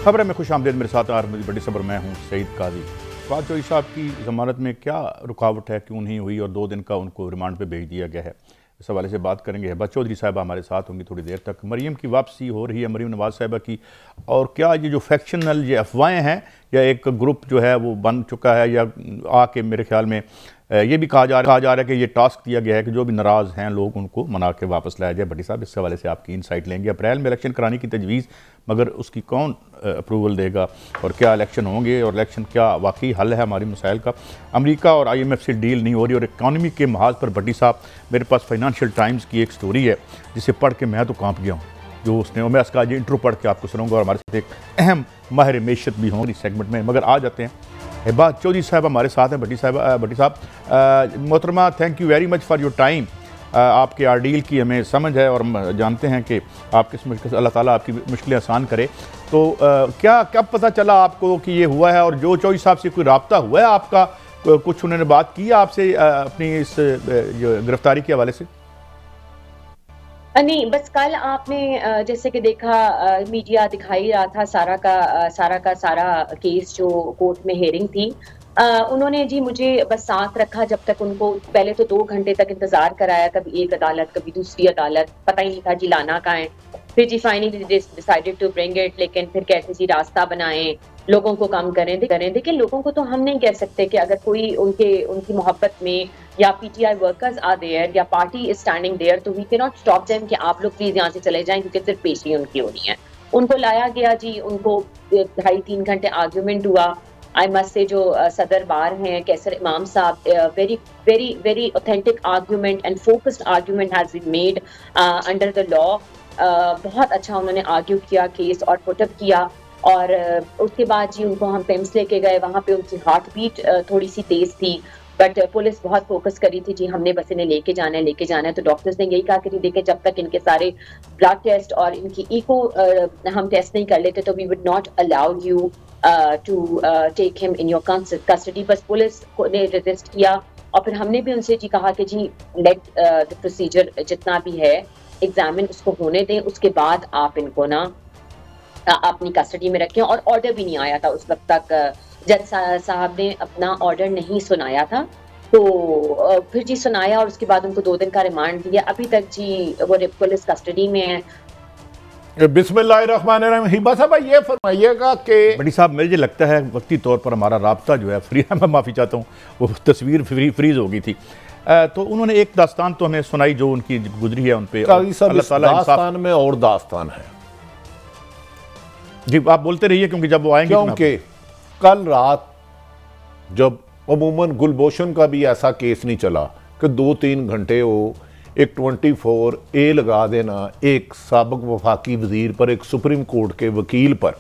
खबर में खुश आमदेद। मेरे साथ आर बड़ी सबर, मैं हूँ सईद काजी। फवाद चौधरी साहब की ज़मानत में क्या रुकावट है, क्यों नहीं हुई और 2 दिन का उनको रिमांड पे भेज दिया गया है, इस हवाले से बात करेंगे। हिबा चौधरी साहब हमारे साथ होंगी थोड़ी देर तक। मरीम की वापसी हो रही है, मरीम नवाज साहबा की, और क्या ये जो फैक्शनल ये अफवाहें हैं या एक ग्रुप जो है वो बन चुका है, या आके मेरे ख्याल में ये भी कहा जा रहा है कि ये टास्क दिया गया है कि जो भी नाराज़ हैं लोग उनको मना के वापस लाया जाए। भट्टी साहब, इस हवाले से आपकी इंसाइट लेंगे। अप्रैल में इलेक्शन कराने की तजवीज़, मगर उसकी कौन अप्रूवल देगा और क्या इलेक्शन होंगे और इलेक्शन क्या वाकई हल है हमारी मसाइल का। अमेरिका और IMF से डील नहीं हो रही और इकॉनमी के महाज पर भट्टी साहब मेरे पास फाइनेंशियल टाइम्स की एक स्टोरी है जिसे पढ़ के मैं तो कांप गया हूँ, जो उसने, और मैं इसका आज इंट्रो पढ़ के आपको सुनाऊंगा और हमारे साथ एक अहम माहिर मेशत भी होंगे इस सेगमेंट में। मगर आ जाते हैं, हिबा चौधरी साहब हमारे साथ हैं। भट्टी साहब मोहतरमा, thank you very much for your time. आपके आर्डील की हमें समझ है और हम जानते हैं कि आप किस मुश्किल, अल्लाह ताला आपकी मुश्किलें आसान करे। तो क्या कब पता चला आपको कि ये हुआ है, और जो चौधरी साहब से कोई रब्ता हुआ है आपका, कुछ उन्होंने बात की आपसे अपनी इस गिरफ्तारी के हवाले से? नहीं, बस कल आपने जैसे कि देखा, मीडिया दिखाई रहा था सारा केस जो कोर्ट में हेयरिंग थी। उन्होंने जी मुझे बस साथ रखा जब तक उनको, पहले तो 2 घंटे तक इंतजार कराया, कभी एक अदालत कभी दूसरी अदालत, पता ही नहीं था जी लाना कहाँ है। फिर जी finally decided to bring it, लेकिन फिर कहते जी रास्ता बनाएं, लोगों को कम करें। लेकिन लोगों को तो हम नहीं कह सकते कि अगर कोई उनकी मोहब्बत में, या PTI वर्कर्स आर देयर या पार्टी इज स्टैंडिंग देयर, तो we can not stop them कि आप लोग प्लीज यहाँ से चले जाएं, क्योंकि सिर्फ पेशी उनकी होनी है। उनको लाया गया जी, उनको 2.5-3 घंटे आर्ग्यूमेंट हुआ। आई मस्ट से जो सदर बार हैं कैसर इमाम साहब, very very very authentic argument and focused argument has been made under the law. बहुत अच्छा उन्होंने आर्ग्यू किया केस और पुटअप किया। और उसके बाद जी उनको हम पेम्स लेके गए, वहाँ पे उनकी हार्ट बीट थोड़ी सी तेज थी, बट पुलिस बहुत फोकस करी थी जी, हमने बस इन्हें लेके जाना है। तो डॉक्टर्स ने यही कहा कि देखें, जब तक इनके सारे ब्लड टेस्ट और इनकी इको हम टेस्ट नहीं कर लेते तो we would not allow you to take him in your custody. बस पुलिस ने रेजिस्ट किया और फिर हमने भी उनसे जी कहा कि जी लेट द प्रोसीजर जितना भी है एग्जामिन उसको होने दें, उसके बाद आप इनको ना अपनी कस्टडी में रखें। और ऑर्डर भी नहीं आया था उस वक्त तक, जज साहब ने अपना ऑर्डर नहीं सुनाया था। तो फिर जी सुनाया और उसके बाद उनको 2 दिन का रिमांड दिया। अभी तक जी वो पुलिस कस्टडी में है। बिस्मिल्लाहिर्रहमानिर्रहीम। हिबा साहब ये फरमाइएगा कि बड़ी साहब मुझे लगता है वक्ती तौर पर हमारा राब्ता जो है फ्री, मैं माफ़ी चाहता हूँ, वो तस्वीर फ्रीज हो गई थी। तो उन्होंने एक दास्तान तो हमें सुनाई जो उनकी गुजरी है उन पर। दास्तान में और दास्तान है जी, आप बोलते रहिए क्योंकि जब वो आएंगे, क्योंकि कल रात जब अमूमन गुलभूषण का भी ऐसा केस नहीं चला कि 2-3 घंटे हो एक 24A लगा देना एक साबिक वफाकी वजीर पर, एक सुप्रीम कोर्ट के वकील पर,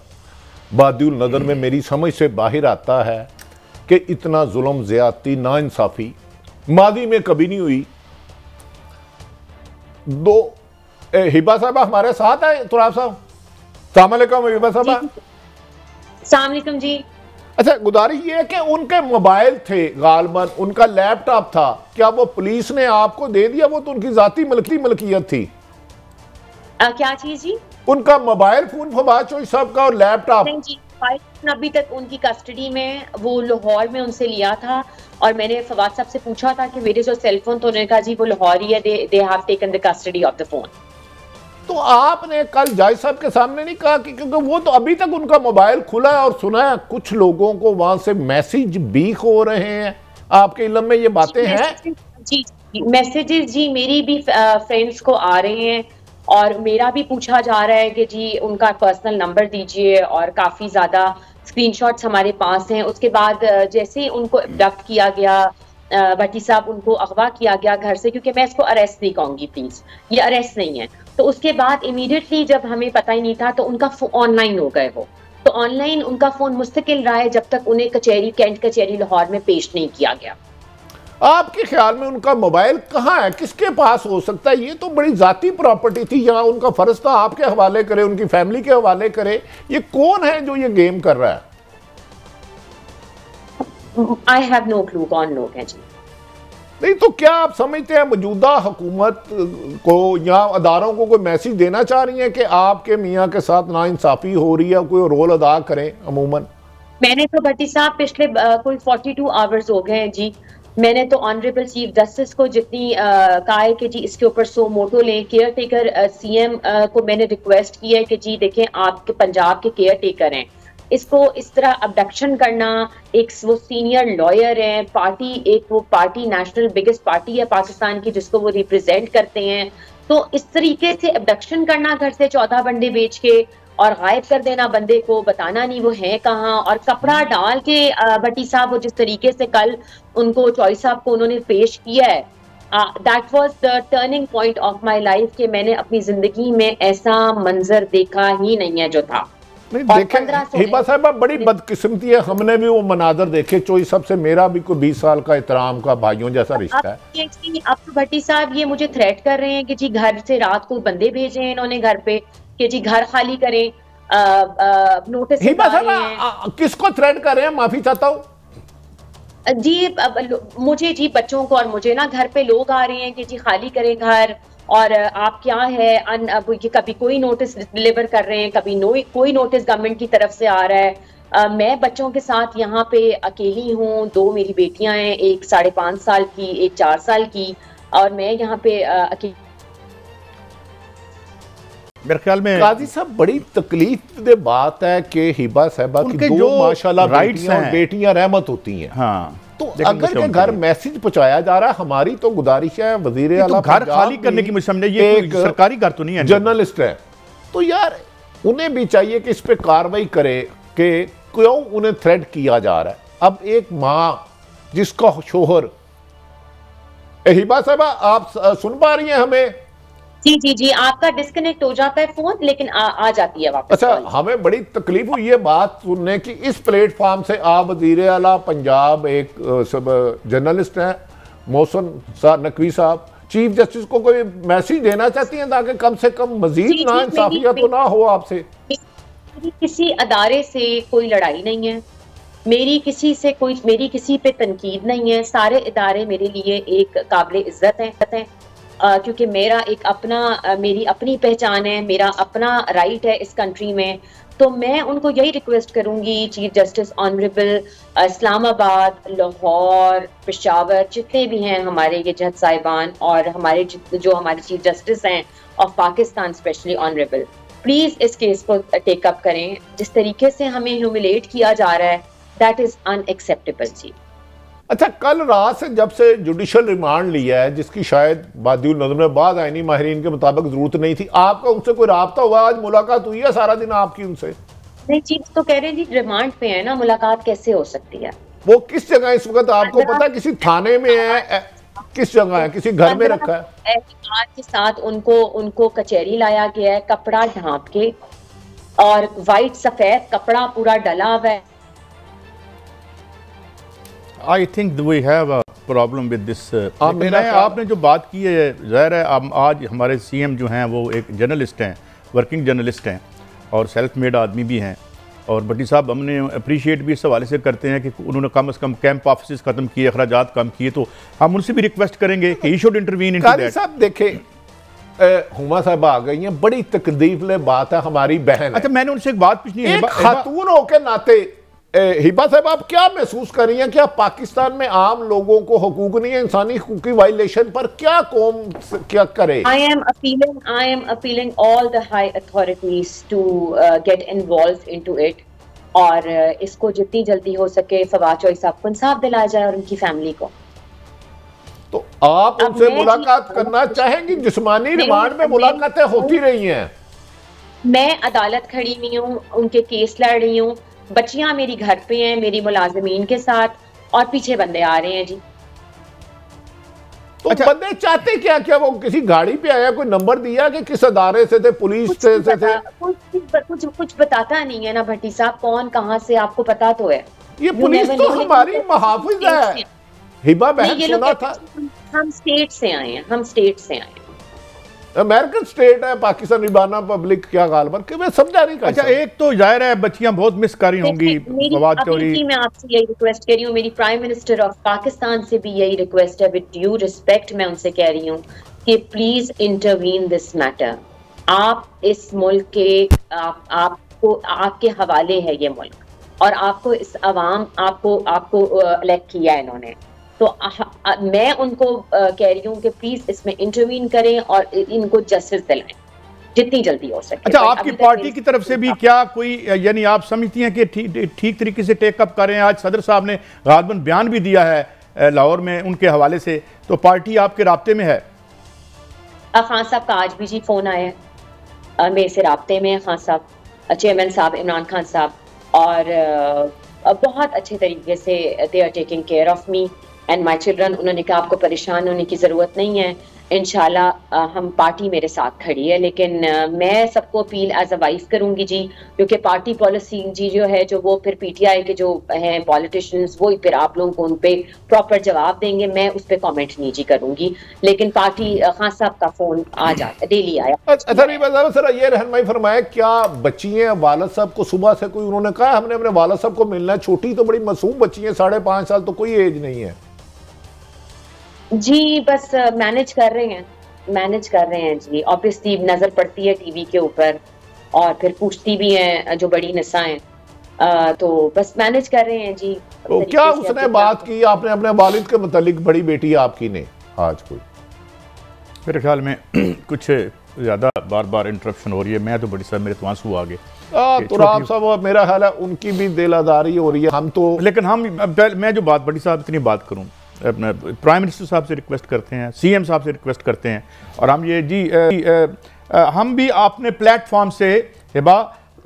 बादिउल नज़र में मेरी समझ से बाहर आता है कि इतना जुल्म, ज़्यादती, नाइंसाफ़ी मादी में कभी नहीं हुई। हिबा साहब हमारे साथ है, तुराब साहब, अस्सलामुअलैकुम हिबा साहब। अस्सलामुअलैकुम जी। अच्छा, गुजारिश ये है कि उनके मोबाइल थे, गालबन उनका लैपटॉप था, क्या वो पुलिस ने आपको दे दिया? वो तो उनकी जाती मलकियत थी। क्या चीज जी? उनका मोबाइल फोन फवाद चौधरी साहब का और लैपटॉप? नहीं जी, अभी तक उनकी कस्टडी में, वो लाहौर में उनसे लिया था। और मैंने फवाद साहब से पूछा था कि मेरे जो सेलफोन, तो उन्होंने कहा जी वो लाहौर ही है, they have taken the custody of the phone. तो आपने कल जज साहब के सामने नहीं कहा कि, क्योंकि वो तो अभी तक उनका मोबाइल खुला है और सुना है कुछ लोगों को वहां से मैसेज लीक हो रहे हैं, आपके इल्म में ये बातें हैं? जी, मैसेजेस जी मेरी भी फ्रेंड्स को आ रहे हैं और मेरा भी पूछा जा रहा है कि जी उनका पर्सनल नंबर दीजिए, और काफी ज्यादा स्क्रीनशॉट्स हमारे पास हैं। उसके बाद जैसे ही उनको अबडक्ट किया गया, भट्टी साहब, उनको अगवा किया गया घर से, क्योंकि मैं इसको अरेस्ट नहीं कहूंगी प्लीज, ये अरेस्ट नहीं है। तो उसके बाद इमीडिएटली जब हमें पता ही नहीं था तो उनका ऑनलाइन हो गए वो, तो ऑनलाइन उनका फोन मुस्तकिल रहा है जब तक उन्हें कैंट कचहरी लाहौर में पेश नहीं किया गया। आपके ख्याल में उनका मोबाइल कहाँ है, किसके पास हो सकता है? ये तो बड़ी जाती प्रॉपर्टी थी, यहाँ उनका फर्ज था आपके हवाले करे, उनकी फैमिली के हवाले करे। ये कौन है जो ये गेम कर रहा है? आई हैव नो क्लू कौन लोग हैं जी। नहीं तो क्या आप समझते हैं मौजूदा हुकूमत को या अदारों को कोई मैसेज देना चाह रही हैं कि आपके मियाँ के साथ नाइंसाफ़ी हो रही है, कोई रोल अदा करें? अमूमन मैंने तो भट्टी साहब पिछले कोई 42 आवर्स हो गए हैं जी, मैंने तो ऑनरेबल चीफ जस्टिस को जितनी कहा है कि जी इसके ऊपर सो मोटो लें, केयर टेकर सीएम को मैंने रिक्वेस्ट की है कि जी देखें आपके पंजाब के केयर टेकर हैं, इसको इस तरह अबडक्शन करना, एक वो सीनियर लॉयर हैं, पार्टी एक वो पार्टी नेशनल बिगेस्ट पार्टी है पाकिस्तान की जिसको वो रिप्रेजेंट करते हैं, तो इस तरीके से अबडक्शन करना घर से 14 बंदे बेच के और गायब कर देना बंदे को, बताना नहीं वो है कहाँ, और कपड़ा डाल के भट्टी साहब वो जिस तरीके से कल उनको चॉइस साहब को उन्होंने पेश किया है, that was the turning point of my life कि मैंने अपनी जिंदगी में ऐसा मंजर देखा ही नहीं है जो था। नहीं देखें हिबा साहब, बड़ी बदकिस्मती है, हमने भी वो मनाजर देखे। चोइस साहब से मेरा भी कोई 20 साल का एहतराम का भाइयों जैसा रिश्ता है। अब तो भट्टी साहब ये मुझे थ्रेट कर रहे हैं कि जी घर से रात को बंदे भेजे हैं इन्होंने घर पे कि जी घर खाली करें, नोटिस हिबा साहब किसको थ्रेट कर रहे हैं? माफी चाहता हूँ जी, मुझे जी बच्चों को और मुझे ना घर पे लोग आ रहे हैं कि जी खाली करें घर, और आप क्या है कभी कोई नोटिस डिलीवर कर रहे हैं, कभी कोई नोटिस गवर्नमेंट की तरफ से आ रहा है। मैं बच्चों के साथ यहाँ पे अकेली हूँ, 2 मेरी बेटियां हैं, एक 5.5 साल की, एक 4 साल की, और मैं यहाँ पे अकेली। मेरे ख्याल में काजी साहब बड़ी तकलीफ दे बात है कि हिबा साहबा की दो माशाल्लाह राइट्स हैं, बेटियां रहमत होती हैं। हाँ, तो अगर के घर मैसेज पहुंचाया जा रहा है, हमारी तो गुजारिश है वजीर आला घर खाली करने की, मुझे समझे ये एक सरकारी घर तो नहीं है, जर्नलिस्ट है, तो यार उन्हें भी चाहिए कि इस पे कार्रवाई करे कि क्यों उन्हें थ्रेट किया जा रहा है। अब एक माँ जिसका शोहर, हिबा साहब आप सुन पा रही हैं हमें? जी जी जी, आपका डिस्कनेक्ट हो जाता है फोन, लेकिन आ जाती है वापस। अच्छा, हमें बड़ी तकलीफ हुई ये बात सुनने की, इस प्लेटफॉर्म से आप वज़ीर आला पंजाब एक सब जर्नलिस्ट हैं मोहसिन नकवी साहब, चीफ जस्टिस को कोई मैसेज देना चाहती हैं ताकि कम से कम मजीद नाइंसाफियत तो ना हो आपसे? किसी अदारे से कोई लड़ाई नहीं है, मेरी किसी पे तनकीद नहीं है, सारे इदारे मेरे लिए एक काबिल इज्जत हैं, क्योंकि मेरी अपनी पहचान है, मेरा अपना राइट है इस कंट्री में। तो मैं उनको यही रिक्वेस्ट करूंगी, chief justice honourable Islamabad, Lahore, Peshawar, जितने भी हैं हमारे ये जज साहिबान और हमारे चीफ जस्टिस हैं of Pakistan specially honourable, please इस केस को टेक अप करें। जिस तरीके से हमें ह्यूमिलेट किया जा रहा है, दैट इज अनएक्सेप्टेबल जी। अच्छा, कल रात से जब से जुडिशल रिमांड लिया है, जिसकी शायद बादिउल नज़र में बाद आईनी माहिरीन के मुताबिक जरूरत नहीं थी, आपका उनसे कोई राब्ता हुआ? आज मुलाकात हुई है सारा दिन आपकी उनसे? नहीं, चीफ तो कह रहे हैं जी रिमांड पे है ना, मुलाकात कैसे हो सकती है? वो किस जगह इस वक्त आपको पता है? किसी थाने में है, किस जगह है, किसी घर में रखा है? एहतियात के साथ उनको कचहरी लाया गया है, कपड़ा ढांप के, और वाइट सफेद कपड़ा पूरा डला हुआ है। I think we have a problem with this. आपने जो बात की है, ज़ाहिर है आज हमारे सीएम जो हैं वो एक जर्नलिस्ट हैं, वर्किंग जर्नलिस्ट हैं और सेल्फ मेड आदमी भी हैं, और भट्टी साहब हमने अप्रिशिएट भी इस हवाले से करते हैं कि उन्होंने कम से कम कैंप ऑफिस ख़त्म किए, अखराजात कम किए, तो हम उनसे भी रिक्वेस्ट करेंगे कि he should intervene into that. साहब देखें, हुमा साहब आ गई हैं, बड़ी तकलीफ बात है, हमारी बहन। अच्छा, मैंने उनसे एक बात पूछनी है, खातून होकर नाते हिबा साहब आप क्या महसूस कर रही हैं? क्या पाकिस्तान में आम लोगों को हुकूक नहीं है? इंसानी हुकूक की वायलेशन पर क्या कौम क्या करे? I am appealing all the high authorities to get involved into it, और इसको जितनी जल्दी हो सके फवाद चौधरी साहब को इंसाफ दिलाया जाए और उनकी फैमिली को। तो आप उनसे मुलाकात करना चाहेंगी? जिस्मानी रिमांड में मुलाकातें होती रही हैं, मैं अदालत खड़ी हुई हूँ, उनके केस लड़ रही हूँ, बच्चियां मेरी घर पे हैं मेरी मुलाजमीन के साथ, और पीछे बंदे आ रहे हैं जी। तो अच्छा, बंदे चाहते क्या? क्या वो किसी गाड़ी पे आया, कोई नंबर दिया कि किस अदारे से थे, पुलिस से थे? कुछ बताता नहीं है ना भट्टी साहब, कौन कहाँ से आपको पता तो है? ये पुलिस तो हमारी मुहाफिज है। हिबा बहन सुना था हम स्टेट से आए हैं, अमेरिकन स्टेट है पाकिस्तान निबाना पब्लिक क्या गालबन कि मैं समझा नहीं। अच्छा, एक तो जाहिर है बच्चियां बहुत मिस कर रही होंगी फवाद चौधरी। मैं आपसे यही रिक्वेस्ट कर रही हूँ, मेरी प्राइम मिनिस्टर ऑफ पाकिस्तान से भी यही रिक्वेस्ट है, विद ड्यू रिस्पेक्ट मैं उनसे कह रही हूँ कि प्लीज इंटरवीन दिस मैटर। आप इस मुल्क के आपको आपके हवाले है ये मुल्क, और आपको इस अवाम आपको इलेक्ट किया है इन्होंने, तो मैं उनको कह रही हूँ कि प्लीज इसमें इंटरवीन करें और इनको जस्टिस दिलाएं जितनी जल्दी हो सके। अच्छा, आपकी पार्टी की तरफ से भी क्या कोई, यानी आप समझती हैं कि ठीक तरीके से टेकअप करें? आज सदर साहब ने गालबन बयान भी दिया है लाहौर में उनके हवाले से, तो पार्टी आपके राब्ते में है? खान साहब का आज भी जी फोन आया है, मेरे से राब्ते में खान साहब, चेयरमैन साहब इमरान खान साहब, और बहुत अच्छे तरीके से they are taking care of me and my children. उन्होंने कहा आपको परेशान होने की ज़रूरत नहीं है, इंशाल्लाह हम पार्टी मेरे साथ खड़ी है। लेकिन मैं सबको अपील एज अ वाइफ करूंगी जी, क्योंकि पार्टी पॉलिसी जी जो है, जो वो फिर पीटीआई के जो हैं पॉलिटिशियंस, वो फिर आप लोगों को उन पे प्रॉपर जवाब देंगे, मैं उस पर कॉमेंट नहीं जी करूंगी। लेकिन पार्टी खान साहब का फोन आ जाता डेली आया। अच्छा, सर ये रहनुमाई फरमाया, क्या बच्ची हैं वालिद साहब को सुबह से कोई उन्होंने कहा हमने अपने वालिद साहब को मिलना है? छोटी तो बड़ी मासूम बच्ची है, 5.5 साल, तो कोई एज नहीं है जी। बस मैनेज कर रहे हैं जी। ऑब्वियसली नजर पड़ती है टीवी के ऊपर और फिर पूछती भी हैं जो बड़ी नसा हैं, तो बस मैनेज कर रहे हैं जी। तो क्या उसने बात की आपने अपने वालिद के मुतालिक? बड़ी बेटी आपकी ने आज कोई, मेरे ख्याल में कुछ ज़्यादा बार बार इंटरप्शन हो रही है। मैं तो बड़ी साहब, मेरे तो आंसू आ गए। तो आप साहब मेरा ख्याल है उनकी भी दिलादारी हो रही है। हम तो, लेकिन मैं जो बात बड़ी साहब इतनी बात करूँ, अपने प्राइम मिनिस्टर साहब से रिक्वेस्ट करते हैं, सीएम साहब से रिक्वेस्ट करते हैं, और हम ये जी हम भी अपने प्लेटफॉर्म से हिबा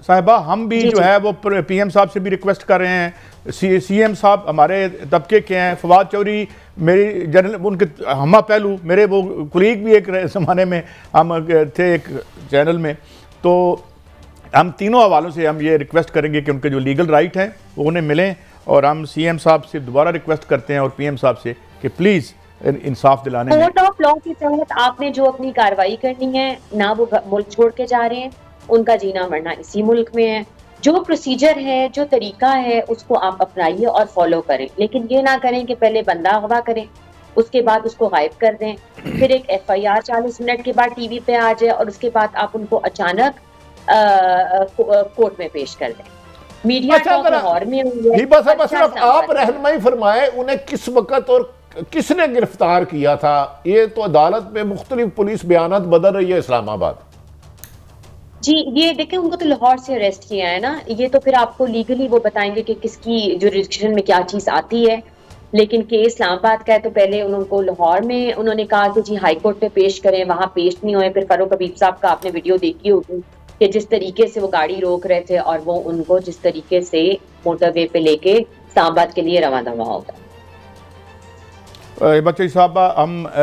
साहिबा हम भी जो है वो पीएम साहब से भी रिक्वेस्ट कर रहे हैं। सीएम साहब हमारे तबके के हैं, फवाद चौधरी मेरी जनरल उनके हमा पहलू, मेरे वो कुलीग भी एक ज़माने में हम थे एक चैनल में, तो हम तीनों हवालों से हम ये रिक्वेस्ट करेंगे कि उनके जो लीगल राइट हैं वो उन्हें मिलें, और हम सीएम साहब से दोबारा रिक्वेस्ट करते हैं और पीएम साहब से कि प्लीज़ इंसाफ दिलाने में। कोर्ट ऑफ लॉ के तहत आपने जो अपनी कार्रवाई करनी है ना, वो मुल्क छोड़ के जा रहे हैं, उनका जीना मरना इसी मुल्क में है। जो प्रोसीजर है, जो तरीका है, उसको आप अपनाइए और फॉलो करें, लेकिन ये ना करें कि पहले बंदा अगवा करें, उसके बाद उसको गायब कर दें, फिर एक FIR 40 मिनट के बाद टीवी पे आ जाए और उसके बाद आप उनको अचानक कोर्ट में पेश कर दें। मीडिया लाहौर में आप रहनुमाई फरमाए उन्हें किस वक्त और किसने गिरफ्तार किया था? ये तो अदालत में मुख्तलिफ पुलिस बयानात बदल रही है इस्लामाबाद जी। ये देखें, उनको तो लाहौर से अरेस्ट किया है ना, ये तो फिर आपको लीगली वो बताएंगे कि किसकी जुरिडिक्शन में क्या चीज आती है। लेकिन केस इस्लामाबाद का है, तो पहले उनको लाहौर में उन्होंने कहा कि जी हाई कोर्ट पे पेश करें, वहां पेश नहीं हुए। फिर फारूक हबीब साहब का आपने वीडियो देखी होगी कि जिस तरीके से वो गाड़ी रोक रहे थे और वो उनको जिस तरीके से मोटरवे पे लेके इस्लामाबाद के लिए रवा दवा होगा। बच्चे साहब,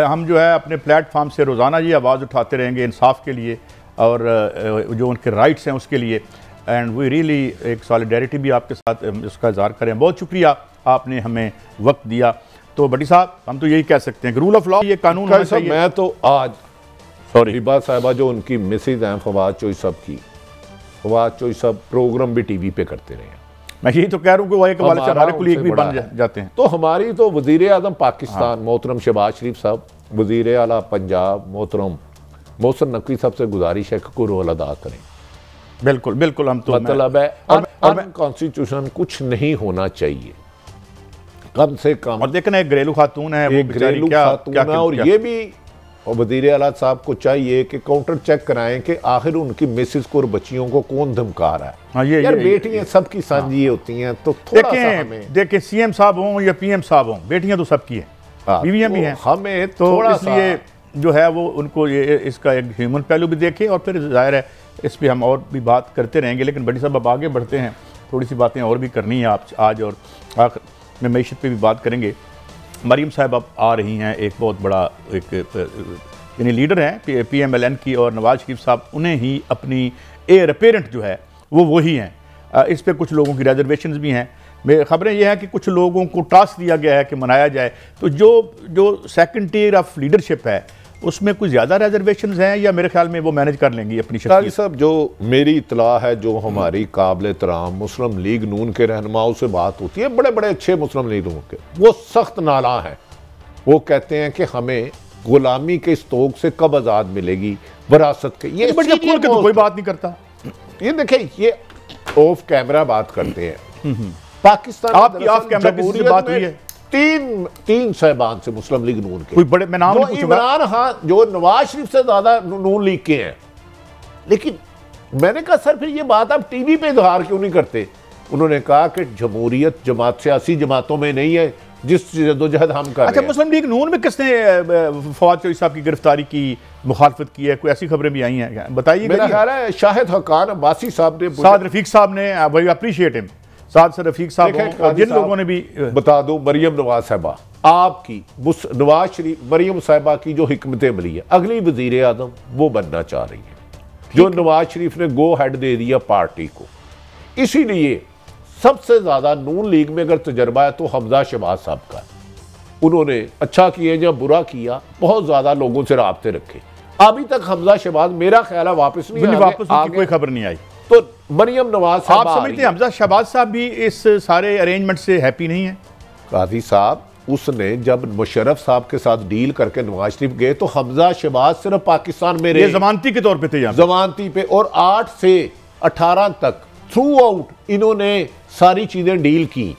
हम जो है अपने प्लेटफॉर्म से रोज़ाना ये आवाज़ उठाते रहेंगे इंसाफ के लिए और जो उनके राइट्स हैं उसके लिए, एंड वी रियली एक सॉलिडेरिटी भी आपके साथ इसका इज़हार करें। बहुत शुक्रिया, आपने हमें वक्त दिया। तो बड़ी साहब, हम तो यही कह सकते हैं कि रूल ऑफ लॉ, ये कानून होना चाहिए। मैं तो आज हिबा साहिबा जो उनकी मिसेज हैं फवाद चौधरी साहब की, फवाद चौधरी साहब प्रोग्राम भी टीवी पे करते रहे हैं। मैं यही तो कह रहा हूँ कि वो एक हमारे से हमारे कुलीग भी बन जाते हैं। तो हमारी तो वज़ीर आज़म पाकिस्तान मोहतरम शहबाज शरीफ साहब, वज़ीर आला पंजाब मोहतरम मोहसिन नकवी साहब से गुजारिश है कि कोई रोल अदा करें। बिल्कुल बिल्कुल, हम तो मतलब है अनकॉन्स्टिट्यूशनल कुछ नहीं होना चाहिए कम से कम। और देखना एक घरेलू खातून है, वो घरेलू खातून है, और ये भी वज़ीर आला साहब को चाहिए कि काउंटर चेक कराएं कि आखिर उनकी मिसेस को और बच्चियों को कौन धमका रहा है। हाँ, यार बेटियां सबकी साझी होती हैं, तो थोड़ा सा हमें देखें, सीएम साहब हों या पीएम साहब हों, बेटियां तो सबकी हैं, बीवियां भी हैं। हमें तो इसलिए जो है वो उनको ये इसका एक ह्यूमन पहलू भी देखें, और फिर जाहिर है इस पर हम और भी बात करते रहेंगे। लेकिन बड़ी साहब अब आगे बढ़ते हैं, थोड़ी सी बातें और भी करनी है आप आज, और आखिर में मैशत पे भी बात करेंगे। मरीम साहब अब आ रही हैं, एक बहुत बड़ा एक यानी लीडर हैं PMLN की, और नवाज शरीफ साहब उन्हें ही अपनी एयर अपेरेंट जो है वो वही हैं। इस पे कुछ लोगों की रिजर्वेशंस भी हैं। खबरें ये हैं कि कुछ लोगों को टास्क दिया गया है कि मनाया जाए। तो जो सेकंड टियर ऑफ लीडरशिप है उसमें कुछ ज़्यादा रिजर्वेशंस हैं या मेरे ख्याल में वो मैनेज कर लेंगी अपनी काजी साहब? जो मेरी इतला है, जो हमारी काबिल तराम मुस्लिम लीग नून के रहनुमाओं से बात होती है, बड़े बड़े अच्छे मुस्लिम लीग नून के, वो सख्त नाला हैं। वो कहते हैं कि हमें गुलामी के इस तोग से कब आज़ाद मिलेगी, विरासत के। ये तो कोई बात नहीं करता। ये देखें, ये ऑफ कैमरा बात करते हैं। पाकिस्तान आपकी ऑफ कैमरा किसी से बात हुई है? तीन साहिबान से मुस्लिम लीग नून के, कोई बड़े, मैं नाम जो इमरान खान, जो नवाज शरीफ से ज्यादा नून लीग के हैं। लेकिन मैंने कहा सर फिर ये बात आप टीवी पे इजहार क्यों नहीं करते? उन्होंने कहा कि जमहूरियत जमात सियासी जमातों में नहीं है जिस जदोजहद हम कर रहे हैं। अच्छा, मुस्लिम लीग नून में किसने फवाद चौधरी साहब की गिरफ्तारी की मुखालफत की है? कोई ऐसी खबरें भी आई हैं, बताइए। मेरा ख्याल है शाहिद हकान अब्बासी साहब ने, साद रफीक साहब ने, वही अप्रिशिएट हिम, साद से रफीक साहब और जिन लोगों ने भी। बता दो, मरियम नवाज साहबा आपकी, नवाज शरीफ, मरियम साहबा की जो हिकमत अमली है, अगली वजीर आजम वो बनना चाह रही है, जो नवाज शरीफ ने गो हेड दे दिया पार्टी को। इसीलिए सबसे ज्यादा नून लीग में अगर तजर्बा है तो हमजा शहबाज साहब का। उन्होंने अच्छा किया या बुरा किया, बहुत ज्यादा लोगों से राब्ते रखे। अभी तक हमजा शहबाज मेरा ख्याल है वापस नहीं आए, वापस कोई खबर नहीं आई। तो मरियम नवाज साहब, आप समझते हैं हमजा शहबाज साहब भी इस सारे अरेंजमेंट से हैप्पी नहीं है? काजी साहब, उसने जब मुशर्रफ साहब के साथ डील करके नवाज शरीफ गए तो हमजा शहबाज सिर्फ पाकिस्तान में रहे, जमानती के तौर पे थे, जमानती पे, और 8 से 18 तक थ्रू आउट इन्होंने सारी चीजें डील की।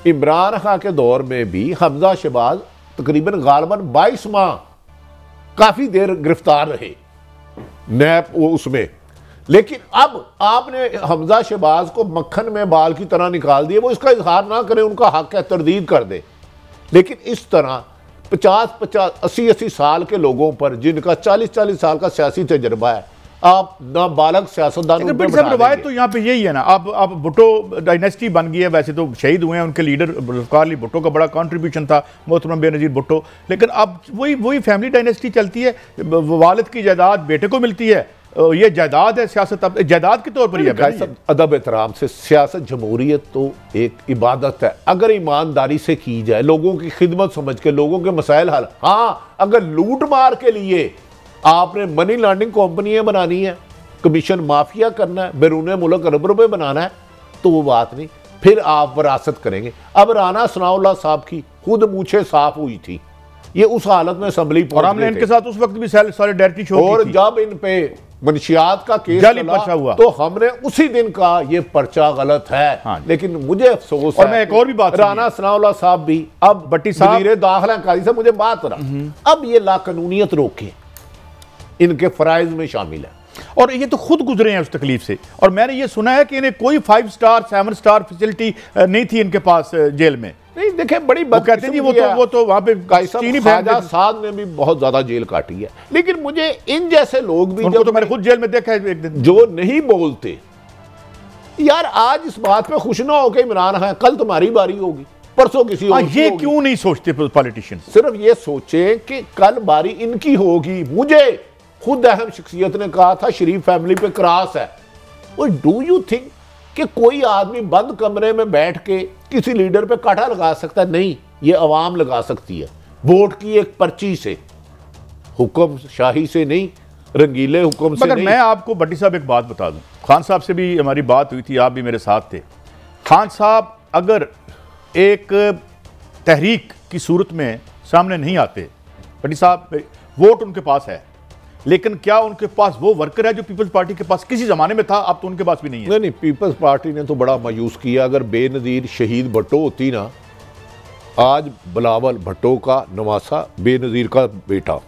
इमरान खान के दौर में भी हमजा शहबाज तकरीबन गालबन 22 माह काफी देर गिरफ्तार रहे नैब वो उसमें। लेकिन अब आपने हमजा शहबाज को मक्खन में बाल की तरह निकाल दिया। वो इसका इजहार ना करें, उनका हक है, तरदीद कर दे। लेकिन इस तरह 50-50, 80-80 साल के लोगों पर, जिनका 40-40 साल का सियासी तजर्बा है, आप नाबालग सियासतदान रवायत तो यहाँ पे यही है ना। अब भुट्टो डायनेस्टी बन गई है। वैसे तो शहीद हुए हैं उनके लीडर जुल्फ़िकार अली भुट्टो का बड़ा कंट्रीब्यूशन था, मोहतरम बेनज़ीर भुट्टो। लेकिन अब वही फैमिली डायनेस्टी चलती है। वालिद की जायदाद बेटे को मिलती है, ये जायदाद है, सियासत अब जायदाद के तौर पर ही है। अदब एहतराम से, सियासत जमहूरियत तो एक इबादत है। अगर ईमानदारी से की जाए, लोगों की खिदमत समझ के, लोगों के मसाइल हल। हाँ, अगर लूट मार के लिए आपने मनी लॉन्ड्रिंग कंपनियां बनानी है, कमीशन माफिया करना है, बैरून मुल्क अरब रुपए बनाना है, तो वो बात नहीं, फिर आप विरासत करेंगे। अब राना सनाउल्लाह साहब की खुद मूछें साफ हुई थी, ये उस हालत में असेंबली और हमने इनके साथ उस वक्त भी सॉलिडारिटी शो और जब इन पे मंशियात का केस पर्चा हुआ तो हमने उसी दिन कहा ये पर्चा गलत है। हाँ, लेकिन मुझे अफसोस और मैं एक और भी बात, राना सनाउल्लाह साहब भी अब भट्टी साहब वज़ीर दाखिला काजी साहब, मुझे बात रहा, अब ये लाकानूनियत रोके, इनके फराइज में शामिल है। और ये तो खुद गुजरे हैं उस तकलीफ से। और मैंने ये सुना है कि इन्हें कोई 5 स्टार 7 स्टार फैसिलिटी नहीं थी इनके पास जेल में। नहीं देखे, बड़ी कहते हैं वो तो वहां पे ख्वाजा साद ने भी बहुत ज्यादा जेल काटी है। लेकिन मुझे इन जैसे लोग भी, उनको तो मैंने खुद जेल में देखा है एक दिन, जो नहीं बोलते यार, आज इस बात पे खुश ना हो कि इमरान खान कल तुम्हारी बारी होगी, परसों किसी और ये क्यों नहीं सोचते पॉलिटिशियंस? सिर्फ ये सोचे कि कल बारी इनकी होगी। मुझे खुद अहम शख्सियत ने कहा था शरीफ फैमिली पे क्रॉस है। वो डू यू थिंक कि कोई आदमी बंद कमरे में बैठ के किसी लीडर पे कांटा लगा सकता है? नहीं, ये अवाम लगा सकती है, वोट की एक पर्ची से, हुक्म शाही से नहीं, रंगीले हुक्म से नहीं। मैं आपको भट्टी साहब एक बात बता दूं, खान साहब से भी हमारी बात हुई थी, आप भी मेरे साथ थे। खान साहब अगर एक तहरीक की सूरत में सामने नहीं आते, भट्टी साहब वोट उनके पास है, लेकिन क्या उनके पास वो वर्कर है जो पीपल्स पार्टी के पास किसी जमाने में था? अब तो उनके पास भी नहीं है। नहीं, पीपल्स पार्टी ने तो बड़ा मायूस किया। अगर बेनज़ीर शहीद भुट्टो होती ना, आज बिलावल भुट्टो का नवासा, बेनज़ीर का बेटा,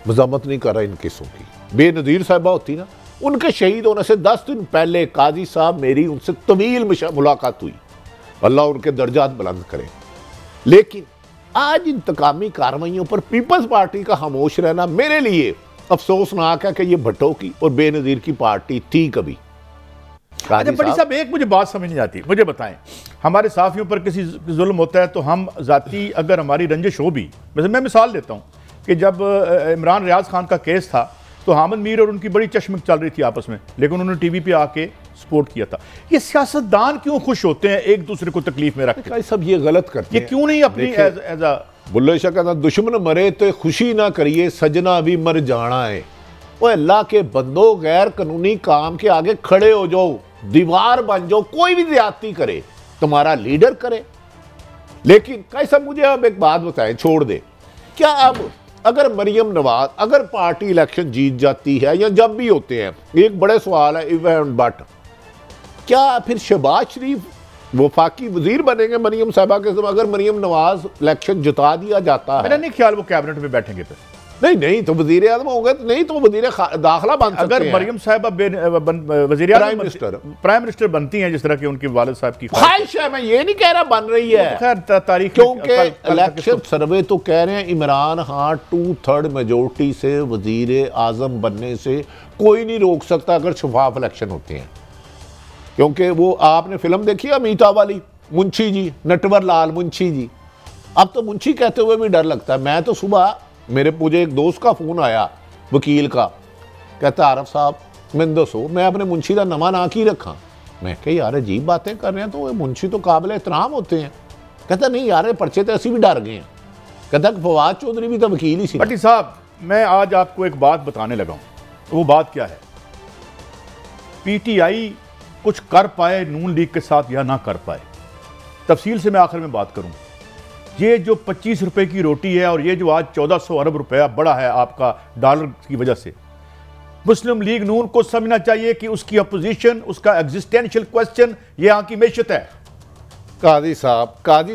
मजामत नहीं कर रहा इन केसों की, बेनज़ीर साहिबा होती ना, उनके शहीद होने से 10 दिन पहले काजी साहब, मेरी उनसे तवील मुलाकात हुई, अल्लाह उनके दर्जात बुलंद करे। लेकिन आज इंतकामी कार्रवाइयों पर पीपल्स पार्टी का खामोश रहना मेरे लिए अफसोसनाक है कि ये भुट्टो की और बेनज़ीर की पार्टी थी कभी। बड़ी साहब, एक मुझे बात समझ नहीं आती, मुझे बताएं, हमारे साफियों पर किसी जुल्म होता है तो हम जाती, अगर हमारी रंजिश हो भी, मैं मिसाल देता हूँ कि जब इमरान रियाज खान का केस था तो हामिद मीर और उनकी बड़ी चश्मक चल रही थी आपस में, लेकिन उन्होंने टीवी पे आके सपोर्ट किया था। ये सियासतदान क्यों खुश होते हैं एक दूसरे को तकलीफ में रखते हैं? सब ये गलत करते हैं, ये क्यों नहीं अपनी एज बुल्ले शाह कहता दुश्मन मरे तो खुशी ना करिए सजना भी मर जाना है। वो अल्लाह के बंदो गैर कानूनी काम के आगे खड़े हो जाओ, दीवार बन जाओ, कोई भी ज्यादती करे तुम्हारा लीडर करे। लेकिन कैसा, मुझे अब एक बात बताएं, छोड़ दे, क्या अब अगर मरियम नवाज अगर पार्टी इलेक्शन जीत जाती है या जब भी होते हैं, एक बड़े सवाल है इवन बट, क्या फिर शहबाज शरीफ वफाकी वजीर बनेंगे मरियम साहबा के समय? अगर मरियम नवाज इलेक्शन जिता दिया जाता है, मेरा नहीं ख्याल वो कैबिनेट में बैठेंगे फिर। नहीं तो वजीर आजम होंगे, तो नहीं तो वजीर दाखिला बन सकते अगर हैं। मरियम साहबा वजीर प्राइम मिनिस्टर बनती हैं जिस तरह की उनकी वालिद साहब की ख्वाहिश है, मैं ये नहीं कह रहा बन रही है, खैर तारीख, क्योंकि इलेक्शन सर्वे तो कह रहे हैं इमरान खान 2/3 मेजोरिटी से वजीर आजम बनने से कोई नहीं रोक सकता अगर शफाफ इलेक्शन होते हैं। क्योंकि वो आपने फिल्म देखी अमिताभ वाली, मुंशी जी, नटवर लाल मुंशी जी, अब तो मुंशी कहते हुए भी डर लगता है। मैं तो सुबह मुझे एक दोस्त का फोन आया वकील का, कहता आरफ साहब मैंने दसो मैं अपने मुंशी का नवा ना की रखा। मैं कहा यार अजीब बातें कर रहे हैं, तो मुंशी तो काबिल एहतराम होते हैं। कहता नहीं यार पर्चे तो ऐसी भी डर गए हैं। कहता फवाद चौधरी भी तो वकील ही सी। भट्टी साहब मैं आज आपको एक बात बताने लगा हूँ, वो बात क्या है, PTI कुछ कर पाए नून लीग के साथ या ना कर पाए, तफसील से मैं आखिर में बात करूँ। ये जो 25 रुपए की रोटी है और ये जो आज 1400 अरब रुपया बढ़ा है आपका डॉलर की वजह से, मुस्लिम लीग नून को समझना चाहिए कि उसकी अपोजिशन, उसका एग्जिस्टेंशियल क्वेश्चन ये यहाँ की मैशत है। काजी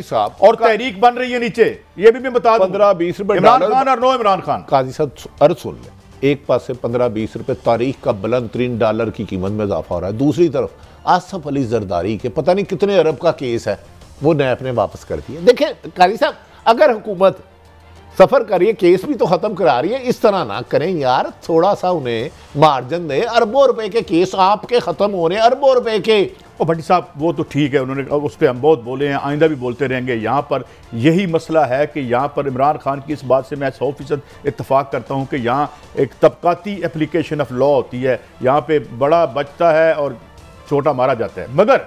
साहब और तहरीक बन रही है नीचे, ये भी मैं बता दूं, 15-20 रुपए इमरान खान और नो इमरान खान। काजी साहब अर्ज सुन ले, एक पास से 15-20 रुपए तारीख का बुलंद तरीन डॉलर की कीमत में इजाफा हो रहा है, दूसरी तरफ आसफ अली जरदारी के पता नहीं कितने अरब का केस है, वो नैप ने वापस कर दिया। देखिए कारी साहब, अगर हुकूमत सफर करिए केस भी तो खत्म करा रही है, इस तरह ना करें यार, थोड़ा सा उन्हें मार्जिन दे। अरबों रुपए के केस आपके खत्म हो रहे हैं, अरबों रुपए के। ओ भट्टी साहब वो तो ठीक है, उन्होंने उस पर हम बहुत बोले हैं, आइंदा भी बोलते रहेंगे। यहाँ पर यही मसला है कि यहाँ पर इमरान खान की इस बात से मैं 100% इत्तफाक करता हूँ कि यहाँ एक तबकाती एप्लीकेशन ऑफ लॉ होती है, यहाँ पे बड़ा बचता है और छोटा मारा जाता है। मगर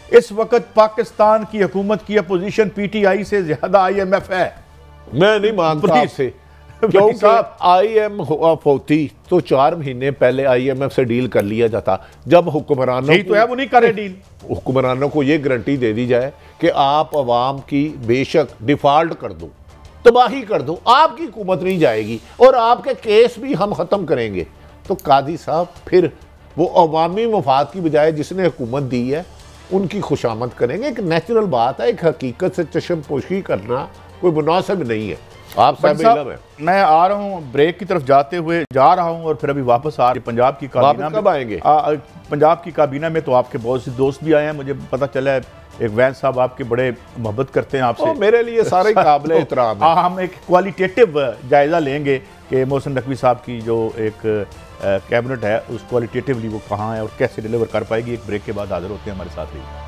इस वक्त पाकिस्तान की हुकूमत की अपोजिशन PTI से ज्यादा IMF है। मैं नहीं मानता आपसे, क्योंकि IMF होती तो 4 महीने पहले IMF से डील कर लिया जाता। जब हुक्मरानों तो है वो नहीं करे डील, हुक्मरानों को ये गारंटी दे दी जाए कि आप अवाम की बेशक डिफॉल्ट कर दो, तबाही कर दो, आपकी हुकूमत नहीं जाएगी और आपके केस भी हम ख़त्म करेंगे, तो कादी साहब फिर वो अवामी मफाद की बजाय जिसने हुकूमत दी है उनकी खुशामद करेंगे। एक नेचुरल बात है, एक हकीकत से चश्मपोशी करना कोई मुनासिब नहीं है। आप साहब है। मैं आ रहा हूँ ब्रेक की तरफ जा रहा हूँ और फिर अभी वापस आ रही पंजाब की काबीना में। कब आएंगे? पंजाब की काबीना में तो आपके बहुत से दोस्त भी आए हैं, मुझे पता चला है एक वैन साहब आपके बड़े मोहब्बत करते हैं आपसे। मेरे लिए सारे काबिल एहतराम है। हम एक क्वालिटेटिव जायजा लेंगे कि मोहसिन नकवी साहब की जो एक कैबिनेट है उस क्वालिटेटिवली वो कहाँ है और कैसे डिलीवर कर पाएगी। एक ब्रेक के बाद हाजिर होते हैं, हमारे साथ रहिए।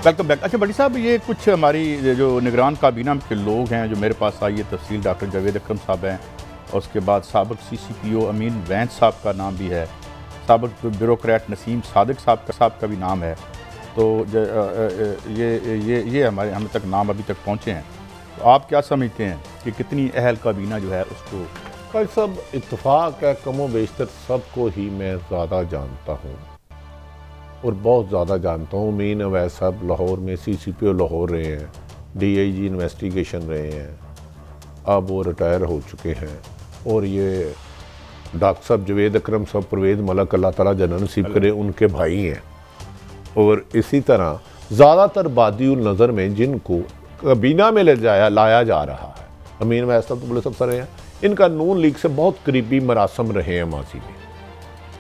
Welcome back. अच्छा बड़ी साहब, ये कुछ हमारी जो निगरान काबीना के लोग हैं जो मेरे पास आई है, तफसील डॉक्टर जावेद अकरम साहब हैं और उसके बाद साबिक CCPO अमीन वैंस साहब का नाम भी है, साबिक ब्यूरोक्रेट नसीम सादिक साहब का भी नाम है। तो ये हम तक नाम अभी तक पहुँचे हैं। तो आप क्या समझते हैं कि कितनी अहल काबीना जो है उसको? भाई सब इत्तफाक है, कमो बेशतर सबको ही मैं ज़्यादा जानता हूँ और बहुत ज़्यादा जानता हूँ। अमीन अवैस साहब लाहौर में CCPO लाहौर रहे हैं, DIG इन्वेस्टिगेशन रहे हैं, अब वो रिटायर हो चुके हैं। और ये डॉक्टर साहब जावेद अकरम साहब परवेज़ मलक अल्लाह ताला जन्नत नसीब करे, उनके भाई हैं। और इसी तरह ज़्यादातर बादिउल नज़र में जिनको काबीना में लाया जा रहा है, अमीन अवैस साहब तो पुलिस अफसर हैं, इनका नून लीग से बहुत करीबी मरासम रहे हैं माजी में।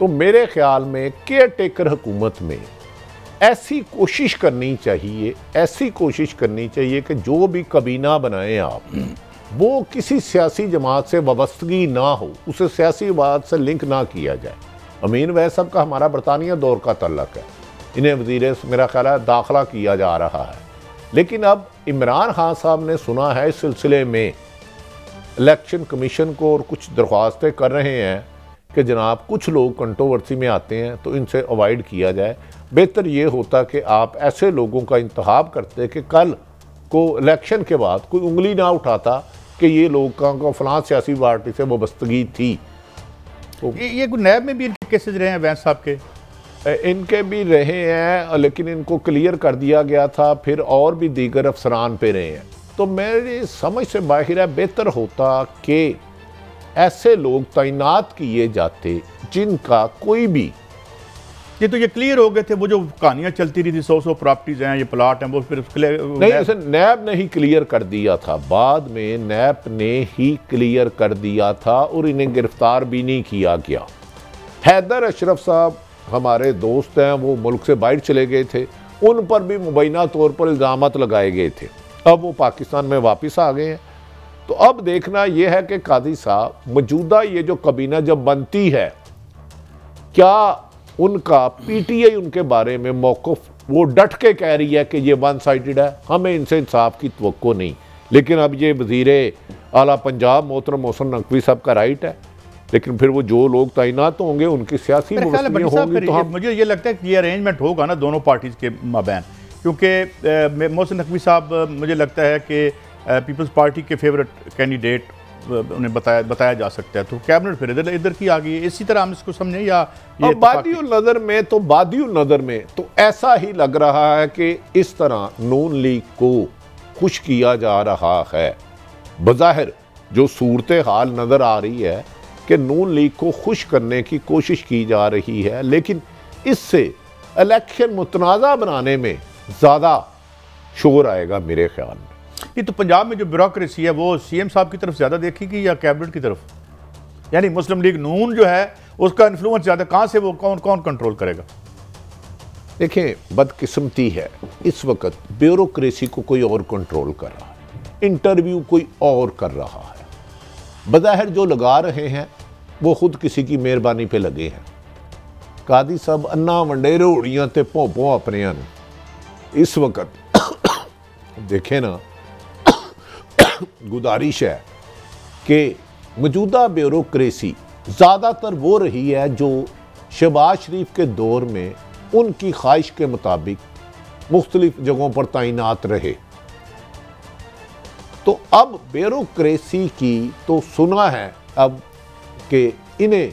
तो मेरे ख्याल में केयर टेकर हुकूमत में ऐसी कोशिश करनी चाहिए कि जो भी काबीना बनाएं आप, वो किसी सियासी जमात से वाबस्तगी ना हो, उसे सियासी बात से लिंक ना किया जाए। अमीन वैस साहब का हमारा बरतानिया दौर का तल्लक है, इन्हें वज़ीर मेरा ख्याल है दाखिला किया जा रहा है। लेकिन अब इमरान खान साहब ने सुना है इस सिलसिले में इलेक्शन कमीशन को और कुछ दरख्वास्तें कर रहे हैं कि जनाब कुछ लोग कंट्रोवर्सी में आते हैं तो इनसे अवॉइड किया जाए। बेहतर ये होता कि आप ऐसे लोगों का इंतखाब करते कि कल को इलेक्शन के बाद कोई उंगली ना उठाता कि ये लोगों का फलां सियासी पार्टी से वाबस्तगी थी। तो ये कोई नैब में भी इनके केसेज रहे हैं वैंस साहब के? इनके भी रहे हैं, लेकिन इनको क्लियर कर दिया गया था, फिर और भी दीगर अफसरान पे रहे हैं। तो मेरी समझ से बाहर है, बेहतर होता कि ऐसे लोग तैनात किए जाते जिनका कोई भी ये क्लियर हो गए थे। वो जो कहानियां चलती रही थी 100 प्रॉपर्टीज हैं, ये प्लाट हैं, वो फिर नहीं, इसे नैब ने ही क्लियर कर दिया था। बाद में नैब ने ही क्लियर कर दिया था और इन्हें गिरफ्तार भी नहीं किया गया। हैदर अशरफ साहब हमारे दोस्त हैं, वो मुल्क से बाहर चले गए थे, उन पर भी मुबैना तौर पर इल्ज़ामात लगाए गए थे। अब वो पाकिस्तान में वापस आ गए हैं। तो अब देखना यह है कि कादी साहब मौजूदा ये जो काबीना जब बनती है, क्या उनका पीटीआई उनके बारे में मौक़िफ़ वो डट के कह रही है कि ये वन साइडेड है, हमें इनसे इंसाफ की तवक्को नहीं। लेकिन अब ये वज़ीर आला पंजाब मोहतरम मोहसिन नकवी साहब का राइट है, लेकिन फिर वो जो लोग तैनात होंगे उनकी सियासी होंगी। तो मुझे ये लगता है कि ये अरेंजमेंट होगा ना दोनों पार्टीज़ के माबैन, क्योंकि मोहसिन नकवी साहब मुझे लगता है कि पीपल्स पार्टी के फेवरेट कैंडिडेट उन्हें बताया जा सकता है, तो कैबिनेट फिर इधर की आ गई। इसी तरह हम इसको समझें या बादियुल नज़र में तो ऐसा ही लग रहा है कि इस तरह नून लीग को खुश किया जा रहा है। बज़ाहिर जो सूरत हाल नज़र आ रही है कि नून लीग को खुश करने की कोशिश की जा रही है, लेकिन इससे इलेक्शन मुतनाज़ा बनाने में ज़्यादा शोर आएगा मेरे ख्याल में। ये तो पंजाब में जो ब्यूरोक्रेसी है वो सीएम साहब की तरफ ज़्यादा देखेगी या कैबिनेट की तरफ? यानी मुस्लिम लीग नून जो है उसका इन्फ्लुएंस ज़्यादा कहाँ से, वो कौन कंट्रोल करेगा? देखें, बदकिस्मती है इस वक्त ब्यूरोक्रेसी को कोई और कंट्रोल कर रहा है, इंटरव्यू कोई और कर रहा है। बज़ाहिर जो लगा रहे हैं वो खुद किसी की मेहरबानी पे लगे हैं। कादी साहब अन्ना वंडे रोड़ियाँ ते भों अपने इस वक्त देखें ना, गुजारिश है कि मौजूदा ब्यूरोक्रेसी ज़्यादातर वो रही है जो शहबाज शरीफ के दौर में उनकी ख्वाहिश के मुताबिक मुख्तलिफ जगहों पर तैनात रहे। तो अब ब्यूरोक्रेसी की तो सुना है अब कि इन्हें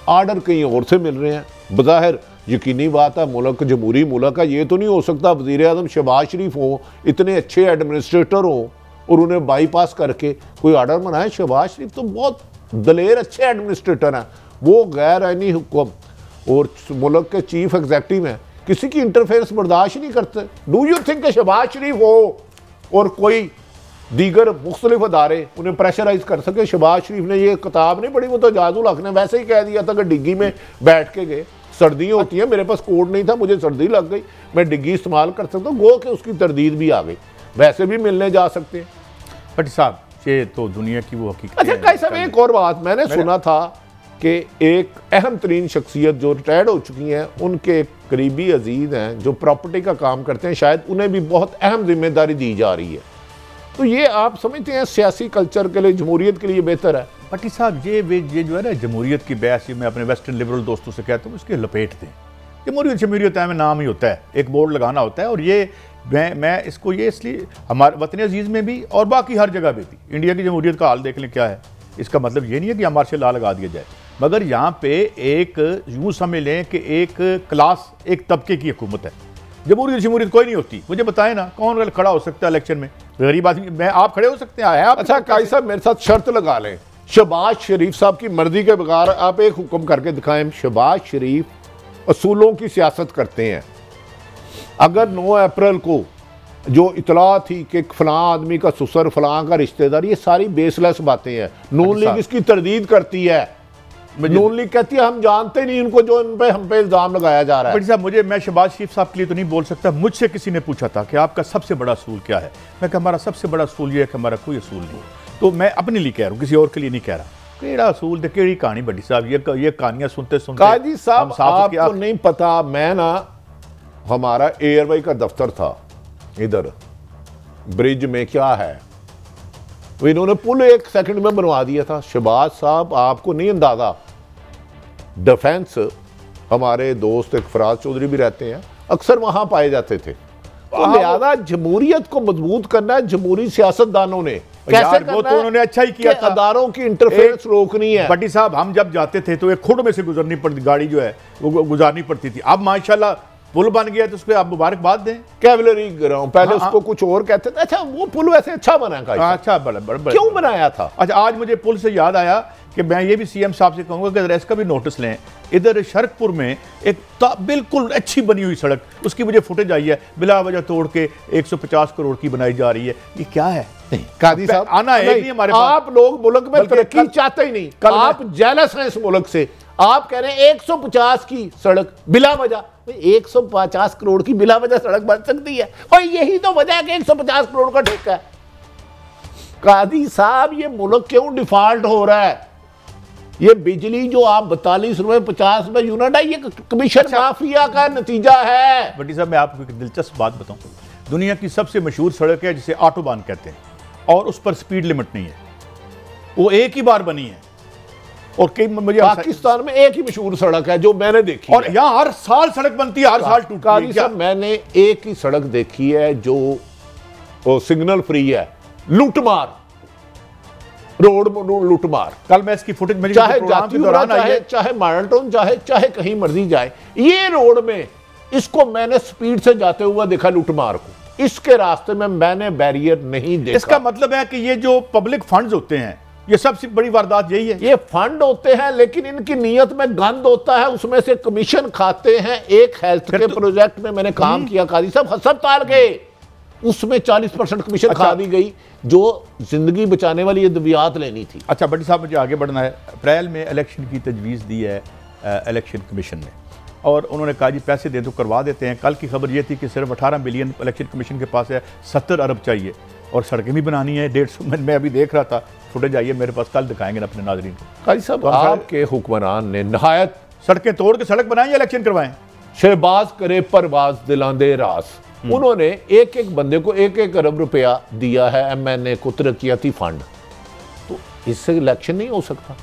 आर्डर कहीं और से मिल रहे हैं। बज़ाहिर यकीनी बात है, मुल्क जमहूरी मुल्क है, ये तो नहीं हो सकता वज़ीर आज़म शहबाज शरीफ हो, इतने अच्छे एडमिनिस्ट्रेटर हो और उन्हें बाईपास करके कोई आर्डर बनाए। शहबाज शरीफ तो बहुत दलेर अच्छे एडमिनिस्ट्रेटर हैं, वो गैर आईनी हुक्म और मुल्क के चीफ एग्जेक्टिव हैं, किसी की इंटरफेरेंस बर्दाश्त नहीं करते। डू यू थिंक कि शहबाज शरीफ हो और कोई दीगर मुख्तलिफ अदारे उन्हें प्रेशराइज कर सके? शहबाज शरीफ ने ये किताब नहीं पढ़ी, वो तो जाजुल हक ने वैसे ही कह दिया था कि डिग्गी में बैठ के गए, सर्दियाँ होती हैं, मेरे पास कोड नहीं था, मुझे सर्दी लग गई, मैं डिग्गी इस्तेमाल कर सकता हूँ, गो के उसकी तरदीद भी आ गई, वैसे भी मिलने जा सकते हैं। बट साहब ये तो दुनिया की वो हकीकत है। अच्छा काई साहब, एक और बात मैंने सुना था कि एक अहम तरीन शख्सियत जो रिटायर्ड हो चुकी हैं, उनके करीबी अजीज हैं जो प्रॉपर्टी का काम करते हैं, शायद उन्हें भी बहुत अहम जिम्मेदारी दी जा रही है। तो ये आप समझते हैं सियासी कल्चर के लिए, जमहूरियत के लिए बेहतर है? भट्टी साहब ये जो है ना जमहूरियत की बहस, मैं अपने वेस्टर्न लिबरल दोस्तों से कहता हूँ उसके लपेट दें। जमहूरियत में नाम ही होता है, एक बोर्ड लगाना होता है, और ये मैं इसको ये इसलिए हमारे वतन अजीज़ में भी और बाकी हर जगह पे भी इंडिया की जमहूरियत का हाल देख लें क्या है। इसका मतलब ये नहीं है कि हमारे से ला लगा दिया जाए, मगर यहाँ पे एक यूँ समझ लें कि एक क्लास, एक तबके की हुकूमत है। जमहूरियत कोई नहीं होती। मुझे बताएं ना, कौन खड़ा हो सकता है इलेक्शन में? गरीब आदमी, मैं आप खड़े हो सकते हैं? आप अच्छा काई साहब मेरे साथ शर्त लगा लें, शहबाज शरीफ साहब की मर्जी के बगैर आप एक हुक्म करके दिखाएं। शहबाज शरीफ असूलों की सियासत करते हैं। अगर 9 अप्रैल को जो इतला थी कि फलां आदमी का ससुर, फलां का रिश्तेदार, ये सारी बेसलेस बातें हैं। नून लीग इसकी तरदीद करती है, नून लीग कहती है हम जानते नहीं इनको, जो इन पे हम पे इल्जाम लगाया जा रहा है। साहब मैं शहबाज शरीफ साहब के लिए तो नहीं बोल सकता। मुझसे किसी ने पूछा था कि आपका सबसे बड़ा असूल क्या है, मैं कहा हमारा सबसे बड़ा असूल ये है कि हमारा कोई असूल नहीं। तो मैं अपने लिए कह रहा हूँ, किसी और के लिए नहीं कह रहा। केड़ा असूल थे, केड़ी कहानी भट्टी साहब, ये कहानियां सुनते सुनते काजी साहब आपको नहीं पता, मैं ना हमारा एयरवाई का दफ्तर था इधर ब्रिज में, क्या है इन्होंने पुल 1 सेकंड में बनवा दिया था। शहबाज साहब आपको नहीं अंदाजा, डिफेंस, हमारे दोस्त एक फराज चौधरी भी रहते हैं, अक्सर वहां पाए जाते थे। तो लिहाजा जमहूरियत को मजबूत करना है जमहूरी सियासतदानों ने, कैसे करना वो तो उन्होंने अच्छा ही किया था, अदारों की इंटरफेरेंस रोकनी है। भट्टी साहब, हम जब जाते थे तो एक खुड में से गुजरनी पड़ती, गाड़ी जो है वो गुजारनी पड़ती थी। अब माशाल्लाह पुल बन गया तो उस पर आप मुबारकबाद दें। कैवलरी ग्राउंड, पहले उसको कुछ और कहते थे। अच्छा, वो पुल वैसे अच्छा बना है, अच्छा बड़ा क्यों बनाया था? अच्छा, आज मुझे पुल से याद आया कि मैं ये भी सीएम साहब से कहूंगा कि इसका भी नोटिस लें। इधर शरकपुर में एक बिल्कुल अच्छी बनी हुई सड़क, उसकी मुझे फुटेज आई है, बिला वजह तोड़ के 150 करोड़ की बनाई जा रही है। ये क्या है? कादी साहब, आना है नहीं हमारे पास। आप लोग मुल्क में तरक्की चाहते ही नहीं, आप जेलस हैं इस मुल्क से। आप कह रहे हैं 150 की सड़क बिला वजह, 150 करोड़ की बिला वजह सड़क बन सकती है? और यही तो वजह है कि 150 करोड़ का ठेका है। कादी साहब, ये मुल्क क्यों डिफॉल्ट हो रहा है? ये बिजली जो आप 42 रुपए 50 रुपए यूनिट है, ये कमीशन माफिया का नतीजा है। भट्टी साहब, मैं आपको एक दिलचस्प बात बताऊं। दुनिया की सबसे मशहूर सड़क है जिसे ऑटोबान कहते हैं, और उस पर स्पीड लिमिट नहीं है, वो एक ही बार बनी है। और कई मुझे पाकिस्तान में एक ही मशहूर सड़क है जो मैंने देखी, और यहाँ हर साल सड़क बनती है, हर साल टूटती है। मैंने एक ही सड़क देखी है जो सिग्नल फ्री है, लूटमार रोड, लूटमार। कल मैं इसकी फुटेज मेरी चाहे चाहे मार्टन, चाहे कहीं मर्जी जाए, ये रोड में इसको मैंने स्पीड से जाते हुआ देखा लूटमार को। इसके रास्ते में मैंने बैरियर नहीं देखा। इसका मतलब है कि ये जो पब्लिक फंड्स होते हैं, ये सबसे बड़ी वारदात यही है। ये फंड होते हैं, लेकिन इनकी नीयत में गंद होता है, उसमें से कमीशन खाते हैं। एक हेल्थ के प्रोजेक्ट में मैंने काम किया काजी साहब, अस्पताल के, उसमें 40% कमीशन खा दी गई जो जिंदगी बचाने वाली अद्वियात लेनी थी। अच्छा भट्टी साहब, मुझे आगे बढ़ना है। अप्रैल में इलेक्शन की तजवीज़ दी है इलेक्शन कमीशन ने, और उन्होंने कहा जी पैसे दे तो करवा देते हैं। कल की खबर ये थी कि सिर्फ 18 बिलियन इलेक्शन कमीशन के पास है, 70 अरब चाहिए, और सड़कें भी बनानी है 150। मैं अभी देख रहा था, फुटेज आई है मेरे पास, कल दिखाएंगे ना अपने नाजरीन को। काजी साहब, आपके हुक्मरान ने नहायत सड़कें तोड़ के सड़क बनाएं या इलेक्शन करवाएं? शहबाज करे परवाज दिलांदे रास। उन्होंने एक एक बंदे को 1-1 अरब रुपया दिया है एमएनए को, तरक्याती फंड। तो इससे इलेक्शन नहीं हो सकता।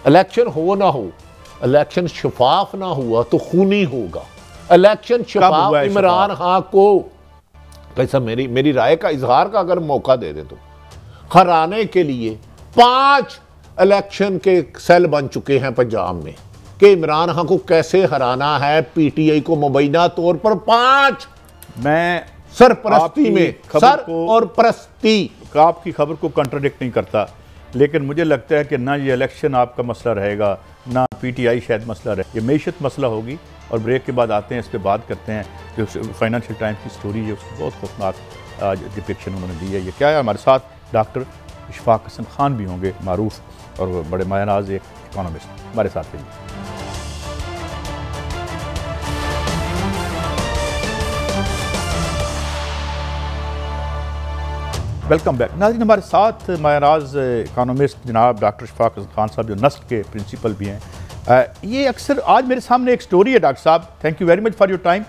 इलेक्शन हो ना हो, इलेक्शन शफाफ ना हुआ तो खूनी होगा। इलेक्शन शफाफ इमरान खान को, कैसा मेरी राय का इजहार का अगर मौका दे दे तो हराने के लिए 5 इलेक्शन के सेल बन चुके हैं पंजाब में कि इमरान खान को कैसे हराना है। पीटीआई को मुबैना तौर पर 5, मैं सरपरस्ती में सर और परस्ती, आपकी खबर को कंट्राडिक्ट नहीं करता, लेकिन मुझे लगता है कि ना ये इलेक्शन आपका मसला रहेगा, ना पीटीआई शायद मसला रहे, ये मेशत मसला होगी। और ब्रेक के बाद आते हैं, इस पर बात करते हैं। जो फाइनेंशियल टाइम्स की स्टोरी है उसकी बहुत खौफनाक आज डिपिक्शन उन्होंने दी है। ये क्या है? हमारे साथ डॉक्टर इशफाक हसन खान भी होंगे, मारूफ और बड़े मायनाज एक इकोनॉमिस्ट हमारे साथ हैं। वेलकम बैक नाज़रीन। हमारे साथ मायनाज इकोनॉमिस्ट जनाब डॉक्टर इशफाक हसन खान साहब, जो नस्ट के प्रिंसिपल भी हैं। ये अक्सर आज मेरे सामने एक स्टोरी है डॉक्टर साहब, thank you very much for your time.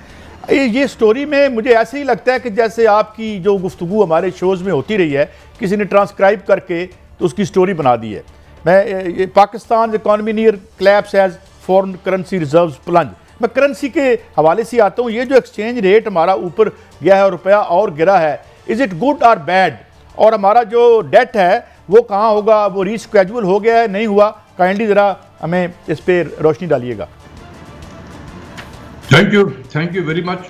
ये स्टोरी में मुझे ऐसे ही लगता है कि जैसे आपकी जो गुफ्तगू हमारे शोज़ में होती रही है, किसी ने ट्रांसक्राइब करके तो उसकी स्टोरी बना दी है। मैं Pakistan economy near collapse as foreign currency reserves plunge, मैं करेंसी के हवाले से आता हूँ। ये जो एक्सचेंज रेट हमारा ऊपर गया है और रुपया और गिरा है, इज़ इट गुड और बैड? और हमारा जो डेट है वो कहाँ होगा? वो रीस्केड्यूल हो गया है, नहीं हुआ? काइंडली ज़रा हमें इस पर रोशनी डालिएगा। Thank you very much.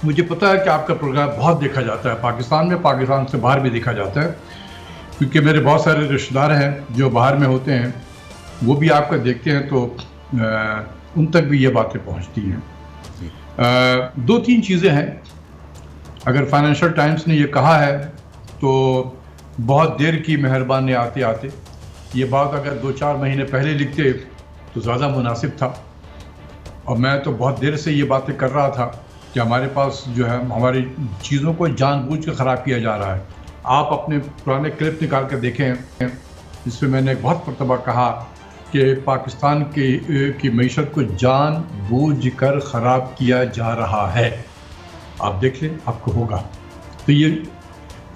मुझे पता है कि आपका प्रोग्राम बहुत देखा जाता है पाकिस्तान में, पाकिस्तान से बाहर भी देखा जाता है, क्योंकि मेरे बहुत सारे रिश्तेदार हैं जो बाहर में होते हैं, वो भी आपका देखते हैं, तो उन तक भी ये बातें पहुंचती हैं। 2-3 चीज़ें हैं। अगर फाइनेंशियल टाइम्स ने ये कहा है तो बहुत देर की मेहरबानी आते आते, ये बात अगर 2-4 महीने पहले लिखते तो ज़्यादा मुनासिब था। और मैं तो बहुत देर से ये बातें कर रहा था कि हमारे पास जो है हमारी चीज़ों को जानबूझ कर ख़राब किया जा रहा है। आप अपने पुराने क्लिप निकाल कर देखें, जिसमें मैंने बहुत मरतबा कहा कि पाकिस्तान की मईशत को जानबूझ कर ख़राब किया जा रहा है। आप देख लें, आपको होगा। तो ये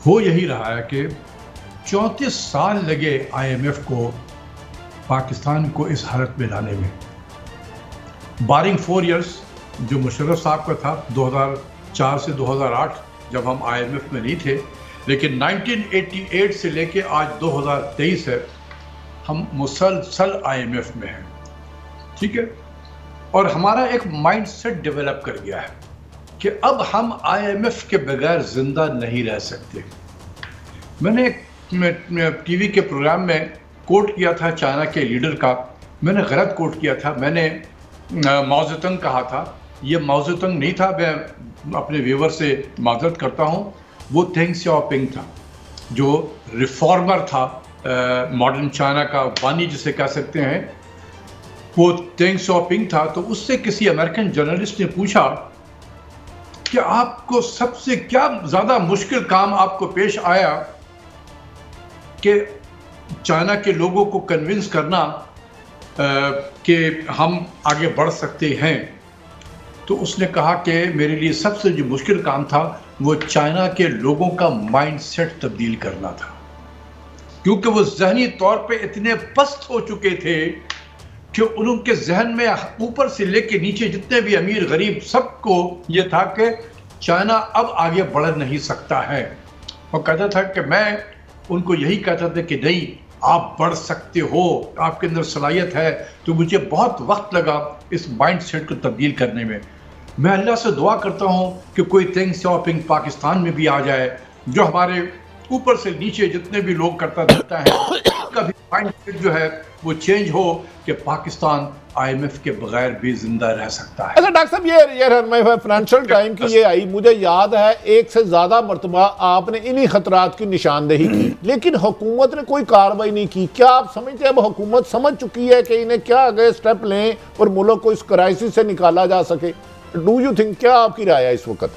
हो यही रहा है कि 34 साल लगे IMF को पाकिस्तान को इस हालत में लाने में। बारिंग 4 इयर्स जो मुशर्रफ साहब का था 2004 से 2008, जब हम IMF में नहीं थे, लेकिन 1988 से लेके आज 2023 है, हम मुसलसल IMF में हैं, ठीक है। और हमारा एक माइंडसेट डेवलप कर गया है कि अब हम IMF के बगैर जिंदा नहीं रह सकते। मैंने टीवी के प्रोग्राम में कोट किया था चाइना के लीडर का, मैंने गलत कोट किया था, मैंने माओ ज़ेडुंग कहा था, ये माओ ज़ेडुंग नहीं था, मैं अपने व्यूवर से माजरत करता हूँ, वो डेंग सियाओपिंग था, जो रिफॉर्मर था, मॉडर्न चाइना का बानी जिसे कह सकते हैं, वो डेंग सियाओपिंग था। तो उससे किसी अमेरिकन जर्नलिस्ट ने पूछा कि आपको सबसे क्या ज़्यादा मुश्किल काम आपको पेश आया कि चाइना के लोगों को कन्विंस करना कि हम आगे बढ़ सकते हैं। तो उसने कहा कि मेरे लिए सबसे जो मुश्किल काम था वो चाइना के लोगों का माइंडसेट तब्दील करना था, क्योंकि वो ज़हनी तौर पे इतने पस्त हो चुके थे कि उनके जहन में ऊपर से लेके नीचे जितने भी अमीर गरीब सबको ये था कि चाइना अब आगे बढ़ नहीं सकता है। और कहता था कि मैं उनको यही कहता था कि नहीं, आप बढ़ सकते हो, आपके अंदर सलाहियत है। तो मुझे बहुत वक्त लगा इस माइंडसेट को तब्दील करने में। मैं अल्लाह से दुआ करता हूँ कि कोई डेंग सियाओपिंग पाकिस्तान में भी आ जाए, जो हमारे ऊपर से नीचे जितने भी लोग करता धरता है, उसका भी माइंडसेट जो है वो चेंज हो कि पाकिस्तान IMF के बगैर भी जिंदा रह सकता है। अच्छा डॉक्टर साहब, ये फाइनेंशियल टाइम की ये आई, मुझे याद है एक से ज्यादा मरतबा आपने इन्हीं खतरात की निशानदेही की, लेकिन हुकूमत ने कोई कार्रवाई नहीं की। क्या आप समझते हैं अब हुकूमत समझ चुकी है कि इन्हें क्या आगे स्टेप लें और मुल्क को इस क्राइसिस से निकाला जा सके? डू यू थिंक, क्या आपकी राय है इस वक्त?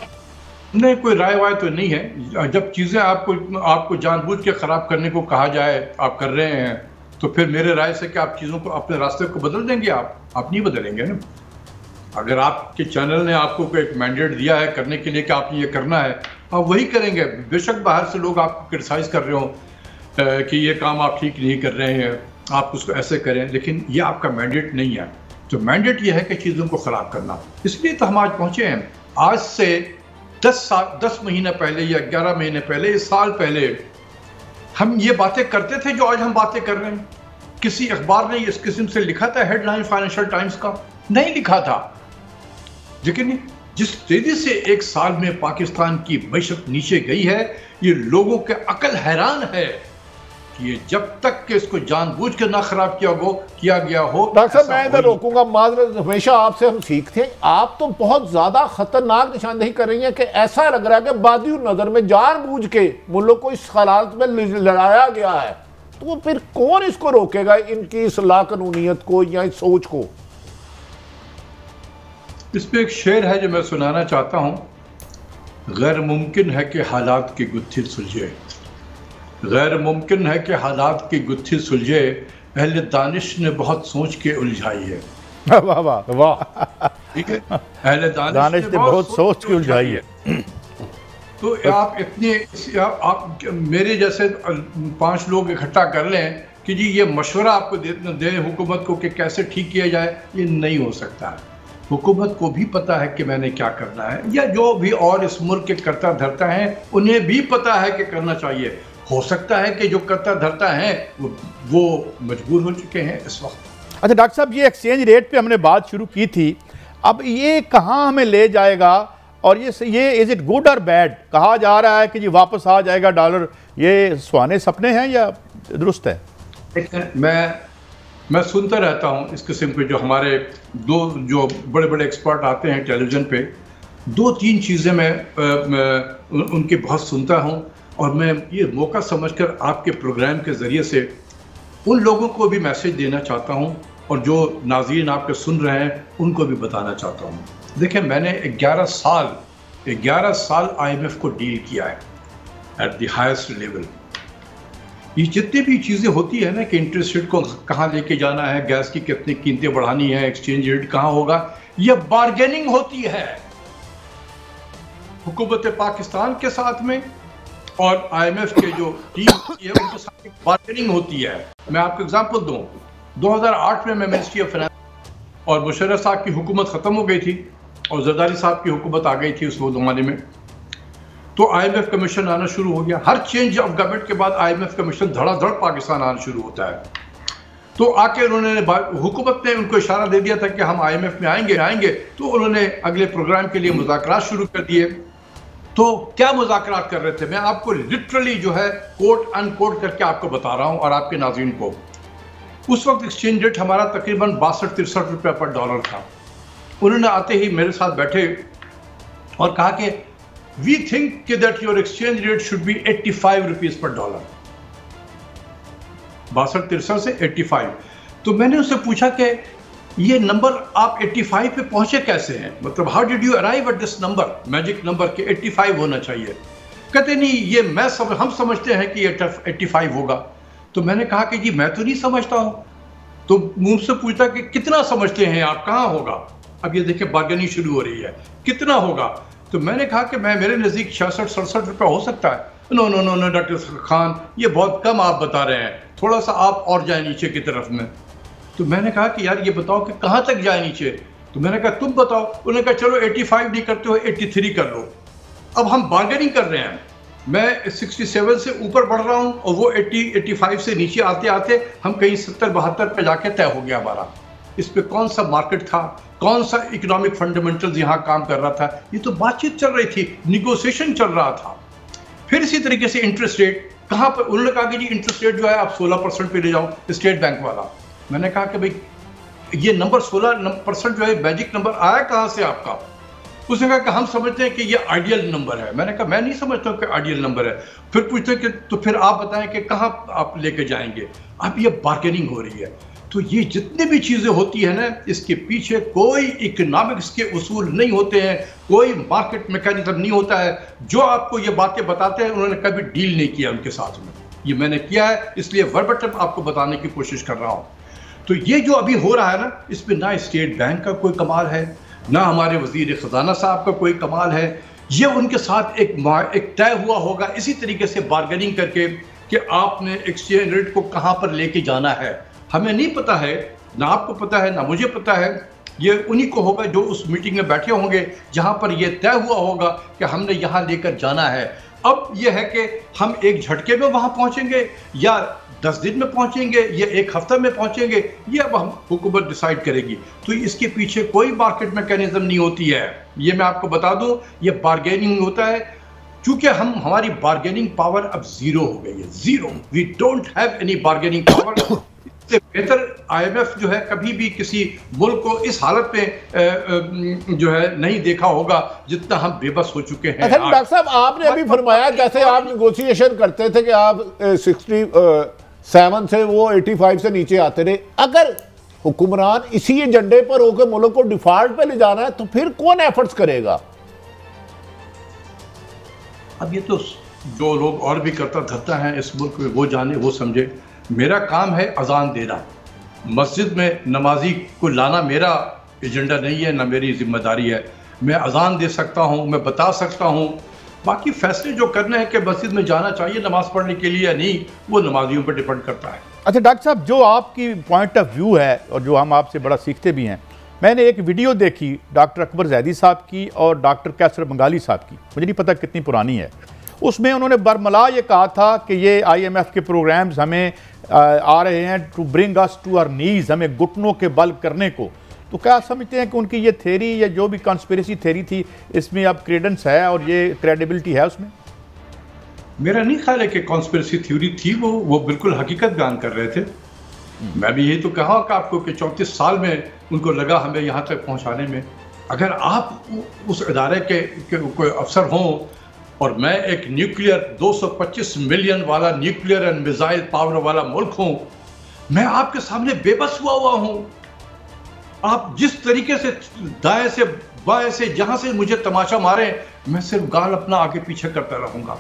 नहीं, कोई राय वाय तो नहीं है। जब चीज़ें आपको जानबूझ के ख़राब करने को कहा जाए, आप कर रहे हैं, तो फिर मेरे राय से कि आप चीज़ों को, अपने रास्ते को बदल देंगे? आप नहीं बदलेंगे ना। अगर आपके चैनल ने आपको एक मैंडेट दिया है करने के लिए कि आपने ये करना है, आप वही करेंगे। बेशक बाहर से लोग आपको क्रिटिसाइज कर रहे हो कि ये काम आप ठीक नहीं कर रहे हैं, आप उसको ऐसे करें, लेकिन ये आपका मैंडेट नहीं है। तो मैंडेट ये है कि चीज़ों को ख़राब करना। इसलिए तो हम आज पहुँचे हैं। आज से 10 महीने पहले या 11 महीने पहले, इस साल पहले हम ये बातें करते थे जो आज हम बातें कर रहे हैं। किसी अखबार ने इस किस्म से लिखा था हेडलाइन फाइनेंशियल टाइम्स का? नहीं लिखा था। लेकिन जिस तेजी से एक साल में पाकिस्तान की मईशत नीचे गई है, ये लोगों के अकल हैरान है कि ये जब तक कि इसको जानबूझ के ना खराब किया गया हो। डॉक्टर साहब, मैं इधर रोकूंगा, माजरत, हमेशा आपसे हम सीखते हैं। आप तो बहुत ज्यादा खतरनाक निशानदेही कर रही हैं कि ऐसा लग रहा है कि बादी नजर में जानबूझ के मुल्क को इस हालात में लड़ाया गया है। तो फिर कौन इसको रोकेगा, इनकी इस लाकानूनियत को या इस सोच को? इस पे एक शेर है जो मैं सुनाना चाहता हूं। गैर मुमकिन है कि हालात की गुत्थी सुलझे, गैर मुमकिन है कि हालात की गुत्थी सुलझे, अहले दानिश ने बहुत सोच के उलझाई है। वाह वाह वाह, ठीक है, अहले दानिश ने बहुत सोच के उलझाई है। तो आप इतने आप मेरे जैसे 5 लोग इकट्ठा कर लें कि जी ये मशवरा आपको दें हुकूमत को कि कैसे ठीक किया जाए, ये नहीं हो सकता है। हुकूमत को भी पता है कि मैंने क्या करना है, या जो भी और इस मुल्क के करता धरता हैं उन्हें भी पता है कि करना चाहिए। हो सकता है कि जो करता धरता है वो मजबूर हो चुके हैं इस वक्त। अच्छा डॉक्टर साहब, ये एक्सचेंज रेट पे हमने बात शुरू की थी, अब ये कहाँ हमें ले जाएगा? और ये इज इट गुड और बैड? कहा जा रहा है कि जी वापस आ जाएगा डॉलर, ये सुहाने सपने हैं या दुरुस्त है? मैं सुनता रहता हूँ इस किस्म के, जो हमारे जो बड़े बड़े एक्सपर्ट आते हैं टेलीविज़न पे, 2-3 चीज़ें मैं उनकी बहुत सुनता हूँ। और मैं ये मौका समझकर आपके प्रोग्राम के ज़रिए से उन लोगों को भी मैसेज देना चाहता हूँ, और जो नाज़रीन आपके सुन रहे हैं उनको भी बताना चाहता हूँ। देखिए, मैंने 11 साल IMF को डील किया है एट द हाईएस्ट लेवल। ये जितनी भी चीज़ें होती है ना कि इंटरेस्ट रेट को कहाँ लेके जाना है, गैस की कितनी कीमतें बढ़ानी है, एक्सचेंज रेट कहाँ होगा, यह बार्गेनिंग होती है हुकूमत पाकिस्तान के साथ में और IMF के जो टीम है उनके साथ बार्गेनिंग होती है। मैं आपको एग्जांपल दूं, 2008 में मैं मिनिस्ट्री ऑफ फाइनेंस और मुशर्रफ साहब की हुकूमत ख़त्म हो गई थी और जरदारी साहब की हुकूमत आ गई थी उस ज़माने में, तो IMF कमीशन आना शुरू हो गया। हर चेंज ऑफ गवर्नमेंट के बाद IMF कमीशन धड़ाधड़ पाकिस्तान आना शुरू होता है। तो आके उन्होंने हुकूमत ने उनको इशारा दे दिया था कि हम IMF में आएंगे, तो उन्होंने अगले प्रोग्राम के लिए मुज़ाकरात शुरू कर दिए। तो क्या मुज़ाकरात कर रहे थे, मैं आपको लिटरली जो है कोट अनकोट करके आपको बता रहा हूँ और आपके नाज़रीन को। उस वक्त एक्सचेंज रेट हमारा तकरीबन 62-63 रुपये पर डॉलर था। उन्होंने आते ही मेरे साथ बैठे और कहा कि we think that your exchange rate should be 85 rupees per dollar, 62-63 से 85। तो मैंने उससे पूछा कि ये नंबर आप 85 पे पहुंचे कैसे हैं, मतलब how did you arrive at this number, magic number के 85 होना चाहिए। कहते नहीं ये हम समझते हैं कि ये 85 होगा। तो मैंने कहा कि जी मैं तो नहीं समझता हूं। तो मुंह से पूछता कि कितना समझते हैं आप, कहाँ होगा। अब ये देखिए बार्गेनिंग शुरू हो रही है, कितना होगा। तो मैंने कहा कि मेरे नज़दीक 66-67 रुपये हो सकता है। No no no no doctor Khan, ये बहुत कम आप बता रहे हैं, थोड़ा सा आप और जाए नीचे की तरफ में। तो मैंने कहा कि यार ये बताओ कि कहाँ तक जाए नीचे। तो मैंने कहा तुम बताओ। उन्होंने कहा चलो 85 नहीं करते हो 83 कर लो। अब हम बार्गेनिंग कर रहे हैं, मैं 67 से ऊपर बढ़ रहा हूँ और वो 80-85 से नीचे आते आते हम कहीं 70-72 पे जाके तय हो गया हमारा। इस पे कौन सा मार्केट था, कौन सा इकोनॉमिक फंडामेंटल्स यहाँ काम कर रहा था, ये तो बातचीत चल रही थी, निगोशिएशन चल रहा था। फिर इसी तरीके से इंटरेस्ट रेट कहाँ पर, उन्होंने कहा कि जी इंटरेस्ट रेट जो है आप 16% पे ले जाओ, स्टेट बैंक वाला। मैंने कहा कि भाई ये नंबर 16% जो है मैजिक नंबर आया कहाँ से आपका। उसने कहा कि हम समझते हैं कि ये आइडियल नंबर है। मैंने कहा मैं नहीं समझता कि आइडियल नंबर है। फिर पूछते कि तो फिर आप बताएं कि कहाँ आप लेके जाएंगे। अब ये बार्गेनिंग हो रही है। तो ये जितनी भी चीज़ें होती है ना, इसके पीछे कोई इकोनॉमिक्स के उसूल नहीं होते हैं, कोई मार्केट मैकेनिज्म नहीं होता है। जो आपको ये बातें बताते हैं उन्होंने कभी डील नहीं किया उनके साथ में। ये मैंने किया है, इसलिए वर्बटम आपको बताने की कोशिश कर रहा हूँ। तो ये जो अभी हो रहा है ना, इसमें ना स्टेट बैंक का कोई कमाल है, ना हमारे वजीर खजाना साहब का कोई कमाल है। ये उनके साथ एक तय हुआ होगा इसी तरीके से बार्गेनिंग करके कि आपने एक्सचेंज रेट को कहाँ पर लेके जाना है। हमें नहीं पता है, ना आपको पता है, ना मुझे पता है। ये उन्हीं को होगा जो उस मीटिंग में बैठे होंगे जहाँ पर ये तय हुआ होगा कि हमने यहाँ लेकर जाना है। अब ये है कि हम एक झटके में वहाँ पहुँचेंगे या 10 दिन में पहुंचेंगे या 1 हफ्ते में पहुंचेंगे, ये अब हम हुकूमत डिसाइड करेगी। तो इसके पीछे कोई मार्केट मैकेनिज्म नहीं होती है, ये मैं आपको बता दूं। ये बार्गेनिंग होता है, क्योंकि हमारी बार्गेनिंग पावर अब जीरो हो गई है, zero. We don't have any bargaining power. इससे बेहतर IMF जो है कभी भी किसी मुल्क को इस हालत में जो है नहीं देखा होगा जितना हम बेबस हो चुके हैं। अच्छा डॉक्टर साहब, आपने अभी फरमाया जैसे आप नेगोशिएशन करते थे कि आप 67 से वो 85 से नीचे आते रहे। अगर हुक्मरान इसी एजेंडे पर होकर मुल्क को डिफॉल्ट पे ले जाना है तो फिर कौन एफर्ट्स करेगा? अब ये तो जो लोग और भी करता धरता है इस मुल्क में वो जाने वो समझे। मेरा काम है अजान देना, मस्जिद में नमाजी को लाना मेरा एजेंडा नहीं है, ना मेरी जिम्मेदारी है। मैं अजान दे सकता हूँ, मैं बता सकता हूँ, बाकी फैसले जो करने हैं कि मस्जिद में जाना चाहिए नमाज पढ़ने के लिए या नहीं, वो नमाजियों पर डिपेंड करता है। अच्छा डॉक्टर साहब, जो आपकी पॉइंट ऑफ व्यू है और जो हम आपसे बड़ा सीखते भी हैं, मैंने एक वीडियो देखी डॉक्टर अकबर जैदी साहब की और डॉक्टर कैसर बंगाली साहब की, मुझे नहीं पता कितनी पुरानी है। उसमें उन्होंने बरमला ये कहा था कि ये IMF के प्रोग्राम्स हमें आ रहे हैं to bring us to our knees, हमें घुटनों के बल करने को। तो क्या समझते हैं कि उनकी ये थ्योरी या जो भी कॉन्स्पिरेसी थ्योरी थी इसमें अब क्रेडेंस है और ये क्रेडिबिलिटी है उसमें? मेरा नहीं ख्याल है कि कॉन्स्पिरेसी थ्योरी थी, वो बिल्कुल हकीकत बयान कर रहे थे। मैं भी यही तो कहा कि आपको कि 34 साल में उनको लगा हमें यहाँ तक पहुँचाने में। अगर आप उस इदारे के कोई अफसर हों और मैं एक न्यूक्लियर 225 मिलियन वाला न्यूक्लियर एंड मिसाइल पावर वाला मुल्क हूँ, मैं आपके सामने बेबस हुआ हूँ। आप जिस तरीके से दाएं से बाएं से जहां से मुझे तमाशा मारे, मैं सिर्फ गाल अपना आगे पीछे करता रहूंगा,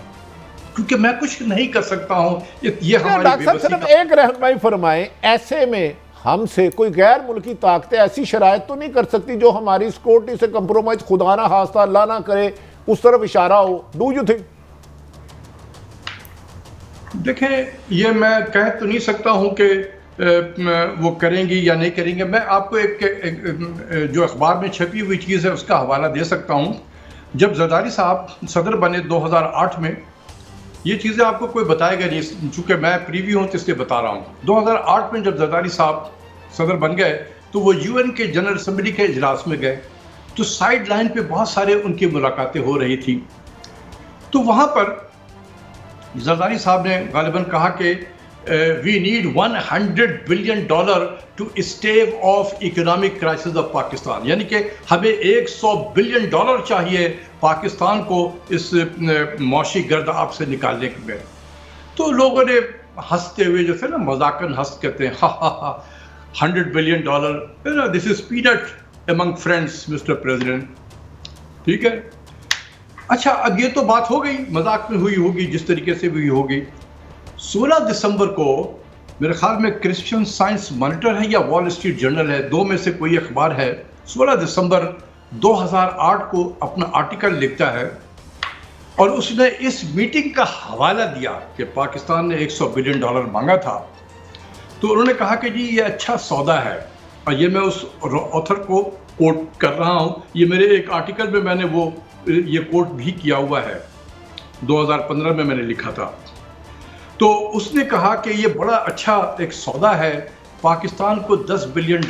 क्योंकि मैं कुछ नहीं कर सकता हूं। ये हमारी सिर्फ एक रहनुमाई फरमाएं, ऐसे में हमसे कोई गैर मुल्की ताकतें ऐसी शरायत तो नहीं कर सकती जो हमारी सिक्योरिटी से कंप्रोमाइज, खुदा ना खास्ता अल्लाह ना करे, उस तरफ इशारा हो? Do you think? देखें, ये मैं कह तो नहीं सकता हूं कि वो करेंगी या नहीं करेंगे। मैं आपको एक जो अखबार में छपी हुई चीज़ है उसका हवाला दे सकता हूँ। जब जरदारी साहब सदर बने 2008 में, ये चीज़ें आपको कोई बताएगा नहीं, चूँकि मैं प्रीव्यू हूँ तो इसलिए बता रहा हूँ। 2008 में जब जरदारी साहब सदर बन गए तो वो UN के जनरल असम्बली के इजलास में गए, तो साइड लाइन पे बहुत सारे उनकी मुलाकातें हो रही थी। तो वहाँ पर जरदारी साहब ने गालिबन कहा कि we need $100 billion to stave off economic crisis of Pakistan, यानी कि हमें $100 बिलियन चाहिए पाकिस्तान को इस मौशी गर्दाब से निकालने में। तो लोगों ने हंसते हुए, जैसे ना मजाकन हंस कहते हैं, हा $100 billion, this is peanut among friends mister president. ठीक है, अच्छा अब ये तो बात हो गई, मजाक में हुई होगी, जिस तरीके से भी होगी। 16 दिसंबर को मेरे ख्याल में क्रिश्चियन साइंस मॉनिटर है या वॉल स्ट्रीट जर्नल है, दो में से कोई अखबार है, 16 दिसंबर 2008 को अपना आर्टिकल लिखता है और उसने इस मीटिंग का हवाला दिया कि पाकिस्तान ने $100 बिलियन मांगा था। तो उन्होंने कहा कि जी ये अच्छा सौदा है, और ये मैं उस ऑथर को कोट कर रहा हूँ, ये मेरे एक आर्टिकल में मैंने वो ये कोट भी किया हुआ है, 2015 में मैंने लिखा था। तो उसने कहा कि ये बड़ा अच्छा एक सौदा है, पाकिस्तान को $100 बिलियन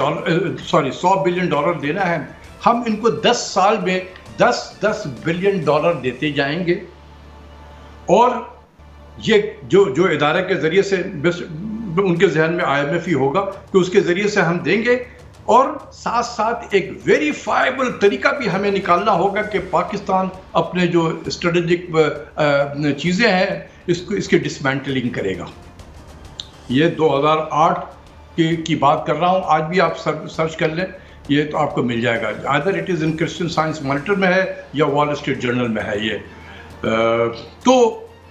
देना है, हम इनको 10 साल में $10 बिलियन देते जाएंगे, और ये जो इदारे के ज़रिए से उनके जहन में IMF ही होगा कि उसके ज़रिए से हम देंगे, और साथ साथ एक वेरीफाइबल तरीका भी हमें निकालना होगा कि पाकिस्तान अपने जो स्ट्रेटेजिक चीज़ें हैं इसकी डिसमेंटलिंग करेगा। ये 2008 की बात कर रहा हूँ, आज भी आप सर्च कर लें, ये तो आपको मिल जाएगा, either it is in Christian science monitor में है या वॉल स्ट्रीट जर्नल में है ये। तो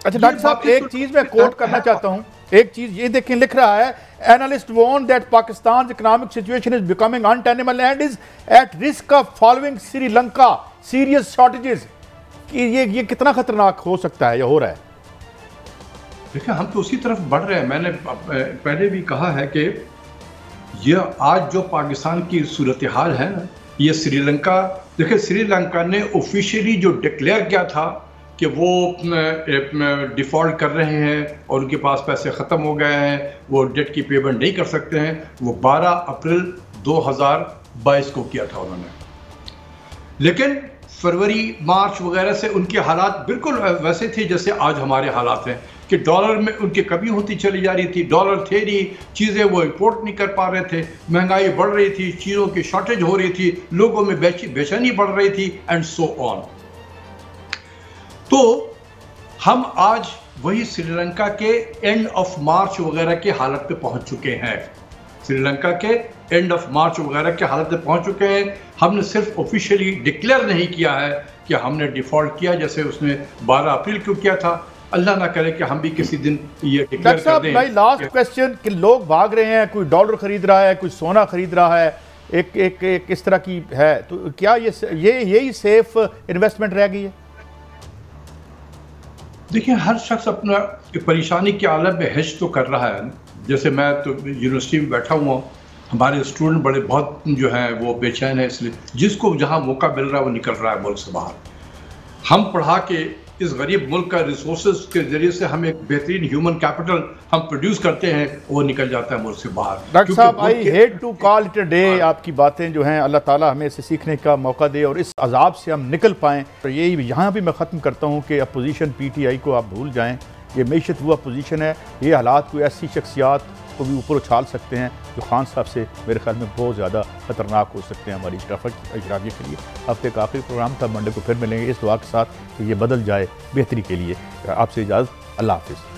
अच्छा डॉक्टर साहब, एक चीज़ मैं कोट करना चाहता हूँ, एक चीज़ ये देखें, लिख रहा है analyst warn that Pakistan economic situation is becoming untenable and is at risk of following Sri Lanka serious shortages. कि ये कितना खतरनाक हो सकता है या हो रहा है? देखिए, हम तो उसी तरफ बढ़ रहे हैं। मैंने पहले भी कहा है कि ये आज जो पाकिस्तान की सूरत हाल है ना, ये श्रीलंका, देखिए श्रीलंका ने ऑफिशियली जो डिक्लेयर किया था कि वो डिफ़ॉल्ट कर रहे हैं और उनके पास पैसे ख़त्म हो गए हैं, वो डेट की पेमेंट नहीं कर सकते हैं, वो 12 अप्रैल 2022 को किया था उन्होंने। लेकिन फरवरी मार्च वगैरह से उनके हालात बिल्कुल वैसे थे जैसे आज हमारे हालात हैं, कि डॉलर में उनकी कमी होती चली जा रही थी, डॉलर थे नहीं, चीज़ें वो इंपोर्ट नहीं कर पा रहे थे, महंगाई बढ़ रही थी, चीज़ों की शॉर्टेज हो रही थी, लोगों में बेचैनी बढ़ रही थी, एंड सो ऑन। तो हम आज वही श्रीलंका के एंड ऑफ मार्च वगैरह के हालत पे पहुंच चुके हैं, श्रीलंका के एंड ऑफ मार्च वगैरह के हालत पे पहुंच चुके हैं। हमने सिर्फ ऑफिशियली डिक्लेयर नहीं किया है कि हमने डिफ़ॉल्ट किया, जैसे उसने 12 अप्रैल को किया था। अल्लाह ना करे कि हम भी किसी दिन ये डिक्लेयर कर दें। भाई लास्ट क्वेश्चन, कि लोग भाग रहे हैं, कोई डॉलर खरीद रहा है, कोई सोना खरीद रहा है, एक इस तरह की है, तो क्या यही सेफ इन्वेस्टमेंट रह गई है? देखिए, हर शख्स अपना परेशानी के आलम में हेज तो कर रहा है। जैसे मैं तो यूनिवर्सिटी में बैठा हुआ हूँ, हमारे स्टूडेंट बड़े बहुत जो हैं वो बेचैन है, इसलिए जिसको जहाँ मौका मिल रहा है वो निकल रहा है मुल्क से बाहर। हम पढ़ा के इस गरीब मुल्क का रिसोर्सेज के जरिए से हम एक बेहतरीन ह्यूमन कैपिटल हम प्रोड्यूस करते हैं, वो निकल जाता है मुल्क से बाहर। डॉक्टर साहब, I hate to call it a day, आपकी बातें जो हैं अल्लाह ताला हमें इसे सीखने का मौका दे और इस अजाब से हम निकल पाएँ। तो यही यहाँ भी मैं ख़त्म करता हूँ कि अपोजिशन PTI को आप भूल जाएँ, ये मैशत वो अपोजिशन है, ये हालात कोई ऐसी शख्सियात को भी ऊपर उछाल सकते हैं जो खान साहब से मेरे ख्याल में बहुत ज़्यादा ख़तरनाक हो सकते हैं हमारी इजराफिया के लिए। हफ्ते का आखिरी प्रोग्राम था, मंडे को फिर मिलेंगे इस दुआ के साथ कि ये बदल जाए बेहतरी के लिए। आपसे इजाज़त, अल्लाह हाफ़िज़।